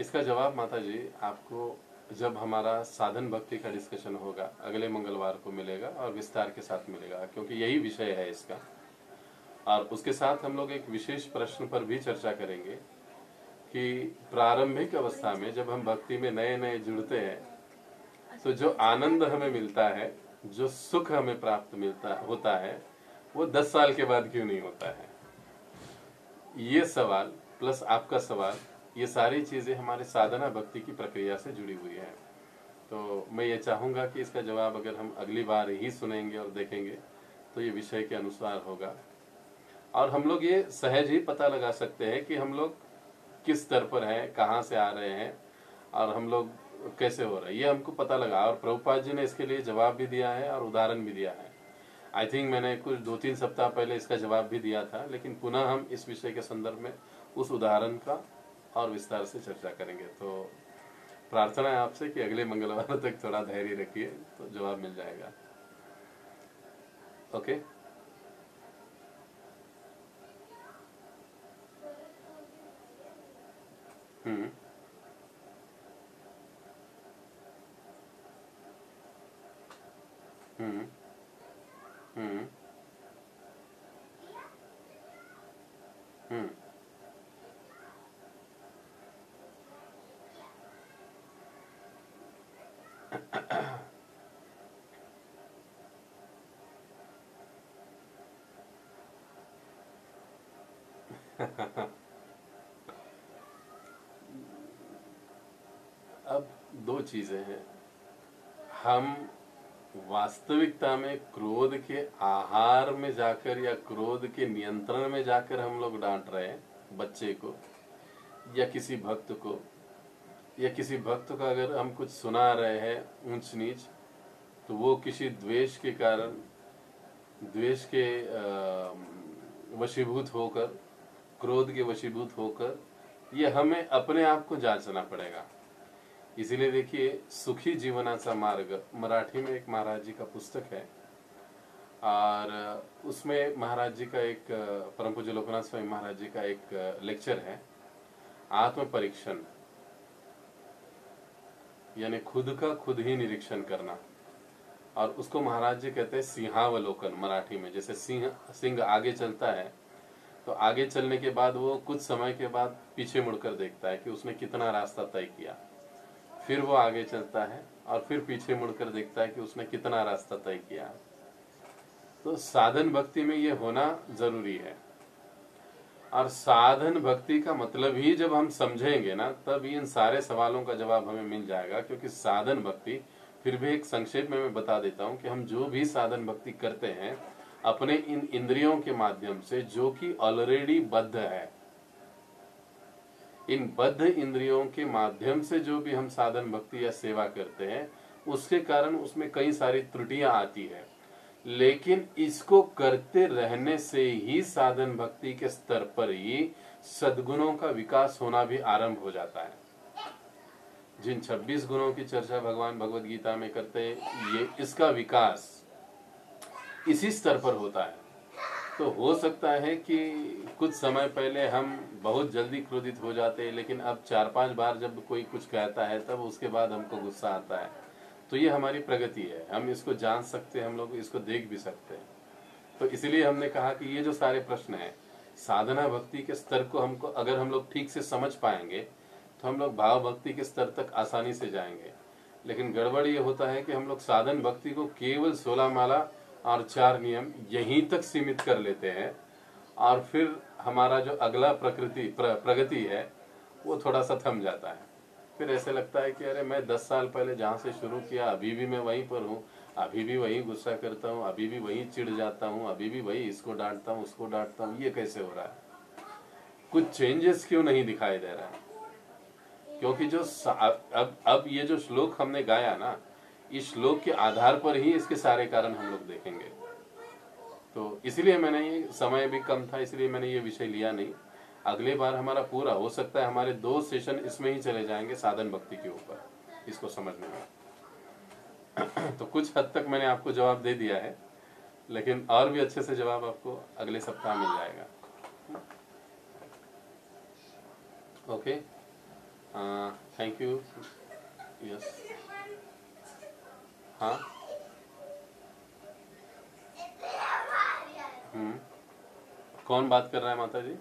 Speaker 1: इसका जवाब माता जी आपको जब हमारा साधन भक्ति का डिस्कशन होगा अगले मंगलवार को मिलेगा और विस्तार के साथ मिलेगा, क्योंकि यही विषय है इसका। और उसके साथ हम लोग एक विशेष प्रश्न पर भी चर्चा करेंगे कि प्रारंभिक अवस्था में जब हम भक्ति में नए नए जुड़ते हैं तो जो आनंद हमें मिलता है, जो सुख हमें प्राप्त होता है, वो 10 साल के बाद क्यों नहीं होता है? ये सवाल प्लस आपका सवाल, ये सारी चीजें हमारे साधना भक्ति की प्रक्रिया से जुड़ी हुई है। तो मैं ये चाहूंगा कि इसका जवाब अगर हम अगली बार ही सुनेंगे और देखेंगे तो ये विषय के अनुसार होगा। और हम लोग ये सहज ही पता लगा सकते हैं कि हम लोग किस स्तर पर हैं, कहाँ से आ रहे हैं और हम लोग कैसे हो रहा है, ये हमको पता लगा। और प्रभुपाद जी ने इसके लिए जवाब भी दिया है और उदाहरण भी दिया है। आई थिंक मैंने कुछ 2-3 सप्ताह पहले इसका जवाब भी दिया था, लेकिन पुनः हम इस विषय के संदर्भ में उस उदाहरण का और विस्तार से चर्चा करेंगे। तो प्रार्थना है आपसे कि अगले मंगलवार तक थोड़ा धैर्य रखिए तो जवाब मिल जाएगा। ओके। हम्म। हम्म। हम्म। अब दो चीजें हैं। हम वास्तविकता में क्रोध के आहार में जाकर या क्रोध के नियंत्रण में जाकर हम लोग डांट रहे हैं बच्चे को या किसी भक्त को, या किसी भक्त को अगर हम कुछ सुना रहे हैं ऊंच नीच, तो वो किसी द्वेष के कारण, द्वेष के वशीभूत होकर, क्रोध के वशीभूत होकर, ये हमें अपने आप को जांचना पड़ेगा। इसीलिए देखिए, सुखी जीवनाचा मार्ग मराठी में एक महाराज जी का पुस्तक है, और उसमें महाराज जी का एक, परम पूज्य लोकनाथ स्वामी महाराज जी का एक लेक्चर है, आत्म परीक्षण, यानी खुद का खुद ही निरीक्षण करना। और उसको महाराज जी कहते हैं सिंहावलोकन मराठी में। जैसे सिंह आगे चलता है, तो आगे चलने के बाद वो कुछ समय के बाद पीछे मुड़कर देखता है कि उसने कितना रास्ता तय किया, फिर वो आगे चलता है और फिर पीछे मुड़कर देखता है कि उसने कितना रास्ता तय किया। तो साधन भक्ति में ये होना जरूरी है। और साधन भक्ति का मतलब ही जब हम समझेंगे ना, तब इन सारे सवालों का जवाब हमें मिल जाएगा। क्योंकि साधन भक्ति, फिर भी एक संक्षेप में मैं बता देता हूं कि हम जो भी साधन भक्ति करते हैं अपने इन इंद्रियों के माध्यम से, जो कि ऑलरेडी बद्ध है, इन बद्ध इंद्रियों के माध्यम से जो भी हम साधन भक्ति या सेवा करते हैं, उसके कारण उसमें कई सारी त्रुटियां आती है। लेकिन इसको करते रहने से ही साधन भक्ति के स्तर पर ही सद्गुणों का विकास होना भी आरंभ हो जाता है। जिन 26 गुणों की चर्चा भगवान भगवत गीता में करते हैं, ये इसका विकास इसी स्तर पर होता है। तो हो सकता है कि कुछ समय पहले हम बहुत जल्दी क्रोधित हो जाते हैं, लेकिन अब 4-5 बार जब कोई कुछ कहता है तब उसके बाद हमको गुस्सा आता है। तो ये हमारी प्रगति है, हम इसको जान सकते हैं, हम लोग इसको देख भी सकते हैं। तो इसलिए हमने कहा कि ये जो सारे प्रश्न हैं, साधना भक्ति के स्तर को हमको अगर हम लोग ठीक से समझ पाएंगे तो हम लोग भाव भक्ति के स्तर तक आसानी से जाएंगे। लेकिन गड़बड़ ये होता है कि हम लोग साधन भक्ति को केवल 16 माला और 4 नियम यहीं तक सीमित कर लेते हैं, और फिर हमारा जो अगला प्रगति है वो थोड़ा सा थम जाता है। फिर ऐसे लगता है कि अरे मैं 10 साल पहले जहाँ से शुरू किया अभी भी मैं वहीं पर हूँ, अभी भी वही गुस्सा करता हूँ, अभी भी वही चिढ़ जाता हूँ, अभी भी वही इसको डांटता हूँ, उसको डांटता हूँ। ये कैसे हो रहा है? कुछ चेंजेस क्यों नहीं दिखाई दे रहा है? क्योंकि जो अब ये जो श्लोक हमने गाया ना, इस श्लोक के आधार पर ही इसके सारे कारण हम लोग देखेंगे। तो इसलिए मैंने, ये समय भी कम था इसलिए मैंने ये विषय लिया नहीं। अगले बार हमारा पूरा हो सकता है, हमारे 2 सेशन इसमें ही चले जाएंगे साधन भक्ति के ऊपर, इसको समझने में। तो कुछ हद तक मैंने आपको जवाब दे दिया है, लेकिन और भी अच्छे से जवाब आपको अगले सप्ताह मिल जाएगा। Okay, thank you. यस, हाँ, कौन बात कर रहा है माता जी?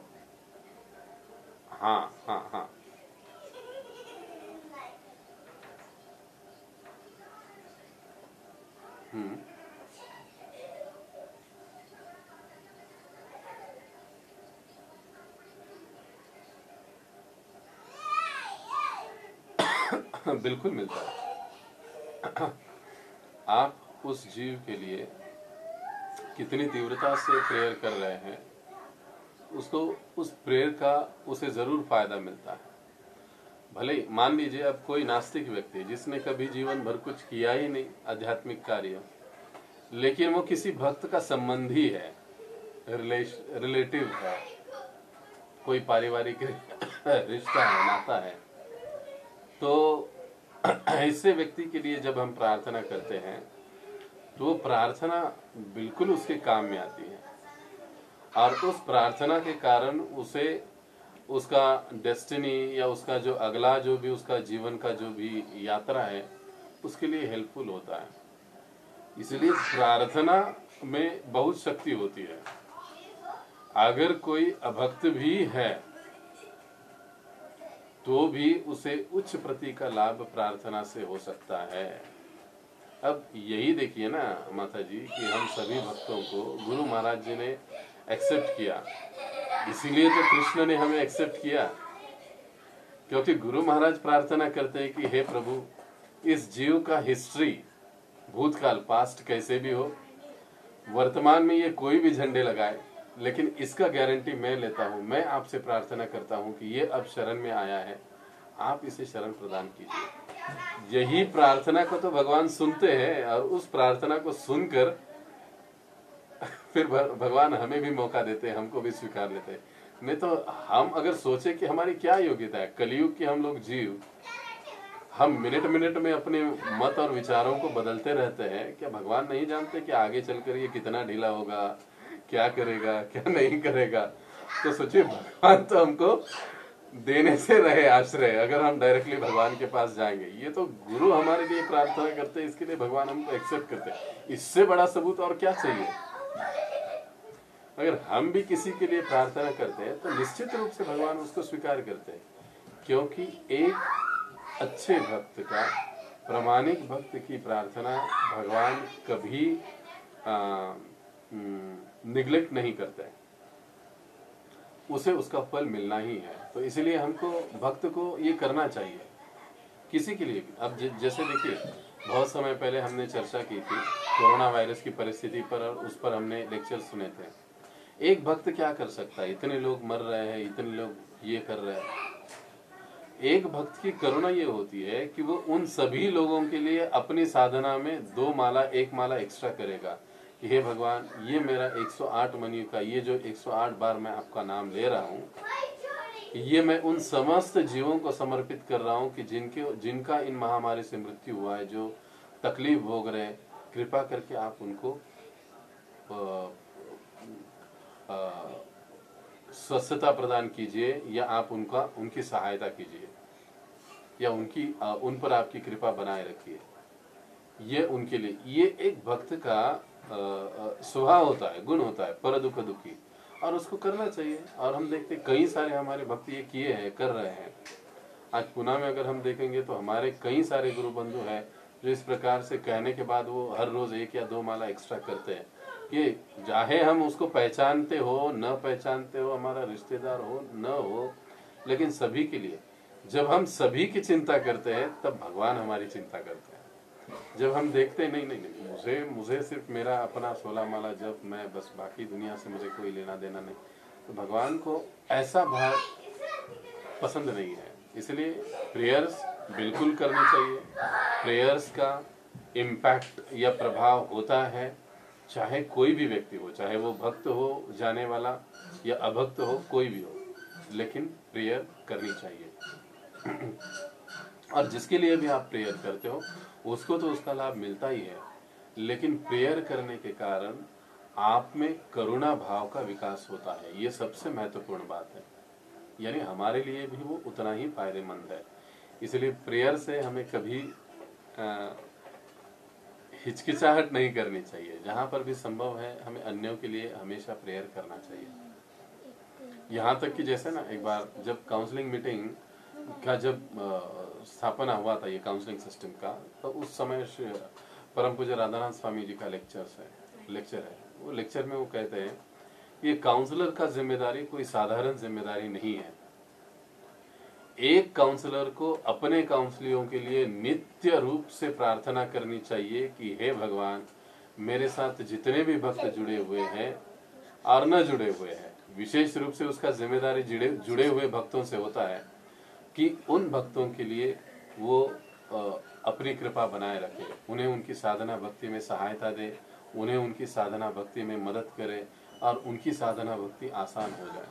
Speaker 1: हाँ हाँ हाँ। बिल्कुल मिलता है। आप उस जीव के लिए कितनी तीव्रता से प्रेयर कर रहे हैं, उसको, उस प्रेयर का उसे जरूर फायदा मिलता है। भले मान लीजिए अब कोई नास्तिक व्यक्ति जिसने कभी जीवन भर कुछ किया ही नहीं आध्यात्मिक कार्य, लेकिन वो किसी भक्त का संबंधी है, रिलेटिव है, कोई पारिवारिक रिश्ता है, नाता है, तो ऐसे व्यक्ति के लिए जब हम प्रार्थना करते हैं तो वो प्रार्थना बिल्कुल उसके काम में आती है, और उस प्रार्थना के कारण उसे उसका डेस्टिनी या उसका जो अगला जो भी उसका जीवन का जो भी यात्रा है उसके लिए हेल्पफुल होता है। इसलिए प्रार्थना में बहुत शक्ति होती है। अगर कोई अभक्त भी है तो भी उसे उच्च प्रति का लाभ प्रार्थना से हो सकता है। अब यही देखिए ना माता जी कि हम सभी भक्तों को गुरु महाराज जी ने एक्सेप्ट किया, इसीलिए तो कृष्ण ने हमें एक्सेप्ट किया, क्योंकि गुरु महाराज प्रार्थना करते हैं कि हे प्रभु, इस जीव का हिस्ट्री, भूतकाल, पास्ट कैसे भी हो, वर्तमान में ये कोई भी झंडे लगाए, लेकिन इसका गारंटी मैं लेता हूं। मैं आपसे प्रार्थना करता हूं कि ये अब शरण में आया है, आप इसे शरण प्रदान कीजिए। यही प्रार्थना को तो भगवान सुनते हैं, और उस प्रार्थना को सुनकर फिर भगवान हमें भी मौका देते हैं, हमको भी स्वीकार लेते हैं। नहीं तो हम अगर सोचे कि हमारी क्या योग्यता है, कलयुग के हम लोग जीव, हम मिनट मिनट में अपने मत और विचारों को बदलते रहते हैं। क्या भगवान नहीं जानते कि आगे चलकर ये कितना ढीला होगा, क्या करेगा क्या नहीं करेगा? तो सोचिए, भगवान तो हमको देने से रहे आश्रय, अगर हम डायरेक्टली भगवान के पास जाएंगे। ये तो गुरु हमारे लिए प्रार्थना करते हैं, इसके लिए भगवान हमको एक्सेप्ट करते हैं। इससे बड़ा सबूत और क्या चाहिए? अगर हम भी किसी के लिए प्रार्थना करते हैं तो निश्चित रूप से भगवान उसको स्वीकार करते हैं, क्योंकि एक अच्छे भक्त का, प्रामाणिक भक्त की प्रार्थना भगवान कभी निग्लेक्ट नहीं करते हैं, उसे उसका फल मिलना ही है। तो इसलिए हमको, भक्त को ये करना चाहिए किसी के लिए भी। अब जैसे देखिए, बहुत समय पहले हमने चर्चा की थी कोरोना वायरस की परिस्थिति पर, और उस पर हमने लेक्चर सुने थे। एक भक्त क्या कर सकता है? इतने लोग मर रहे हैं, इतने लोग ये कर रहे हैं। एक भक्त की करुणा ये होती है कि वो उन सभी लोगों के लिए अपनी साधना में 2 माला 1 माला एक्स्ट्रा करेगा कि हे भगवान, ये मेरा 108 मनु का, ये जो 108 बार मैं आपका नाम ले रहा हूँ, ये मैं उन समस्त जीवों को समर्पित कर रहा हूँ कि जिनका इन महामारी से मृत्यु हुआ है, जो तकलीफ भोग रहे हैं, कृपा करके आप उनको स्वस्थता प्रदान कीजिए, या आप उनकी सहायता कीजिए, या उन पर आपकी कृपा बनाए रखिए। ये उनके लिए, ये एक भक्त का स्वभाव होता है, गुण होता है, पर दुख दुखी, और उसको करना चाहिए। और हम देखते कई सारे हमारे भक्त ये किए हैं, कर रहे हैं। आज पुणे में अगर हम देखेंगे तो हमारे कई सारे गुरु बंधु हैं जो इस प्रकार से कहने के बाद वो हर रोज 1 या 2 माला एक्स्ट्रा करते हैं। ये चाहे हम उसको पहचानते हो न पहचानते हो, हमारा रिश्तेदार हो न हो, लेकिन सभी के लिए, जब हम सभी की चिंता करते हैं तब भगवान हमारी चिंता करते हैं। जब हम देखते नहीं नहीं नहीं, मुझे सिर्फ मेरा अपना 16 माला जब, मैं बस, बाकी दुनिया से मुझे कोई लेना देना नहीं, तो भगवान को ऐसा भाव पसंद नहीं है। इसलिए प्रेयर्स बिल्कुल करनी चाहिए। प्रेयर्स का इम्पैक्ट या प्रभाव होता है, चाहे कोई भी व्यक्ति हो, चाहे वो भक्त हो जाने वाला या अभक्त हो, कोई भी हो, लेकिन प्रेयर करनी चाहिए। और जिसके लिए भी आप प्रेयर करते हो उसको तो उसका लाभ मिलता ही है, लेकिन प्रेयर करने के कारण आप में करुणा भाव का विकास होता है। ये सबसे महत्वपूर्ण बात है, यानी हमारे लिए भी वो उतना ही फायदेमंद है। इसलिए प्रेयर से हमें कभी हिचकिचाहट नहीं करनी चाहिए। जहाँ पर भी संभव है हमें अन्यों के लिए हमेशा प्रेयर करना चाहिए। यहाँ तक कि जैसे ना, एक बार जब काउंसलिंग मीटिंग का जब स्थापना हुआ था, ये काउंसलिंग सिस्टम का, तो उस समय परम पूज्य राधानाथ स्वामी जी का लेक्चर है। वो लेक्चर में वो कहते हैं ये काउंसलर का जिम्मेदारी कोई साधारण जिम्मेदारी नहीं है। एक काउंसलर को अपने काउंसलियों के लिए नित्य रूप से प्रार्थना करनी चाहिए कि हे भगवान, मेरे साथ जितने भी भक्त जुड़े हुए हैं और न जुड़े हुए हैं, विशेष रूप से उसका जिम्मेदारी जुड़े हुए भक्तों से होता है कि उन भक्तों के लिए वो अपनी कृपा बनाए रखे, उन्हें उनकी साधना भक्ति में सहायता दे, उन्हें उनकी साधना भक्ति में मदद करे, और उनकी साधना भक्ति आसान हो जाए,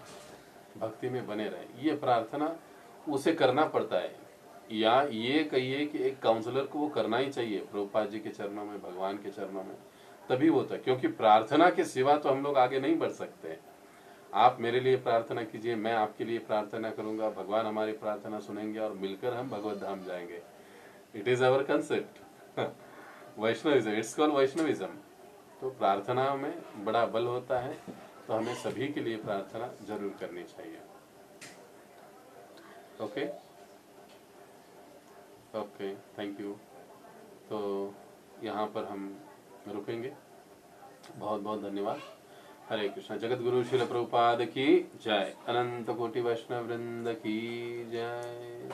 Speaker 1: भक्ति में बने रहे। ये प्रार्थना उसे करना पड़ता है, या ये कहिए कि एक काउंसलर को वो करना ही चाहिए प्रभुपाद जी के चरणों में, भगवान के चरणों में, तभी होता है। क्योंकि प्रार्थना के सिवा तो हम लोग आगे नहीं बढ़ सकते। आप मेरे लिए प्रार्थना कीजिए, मैं आपके लिए प्रार्थना करूंगा, भगवान हमारी प्रार्थना सुनेंगे और मिलकर हम भगवत धाम जाएंगे। It is our concept. Vaishnavism, it's called Vaishnavism. तो प्रार्थना में बड़ा बल होता है, तो हमें सभी के लिए प्रार्थना जरूर करनी चाहिए। Okay okay, thank you. तो यहाँ पर हम रुकेंगे। बहुत बहुत धन्यवाद। हरे कृष्णा। जगत गुरु श्रील प्रभुपाद की जय। अनंत कोटि वैष्णव वृंद की जय।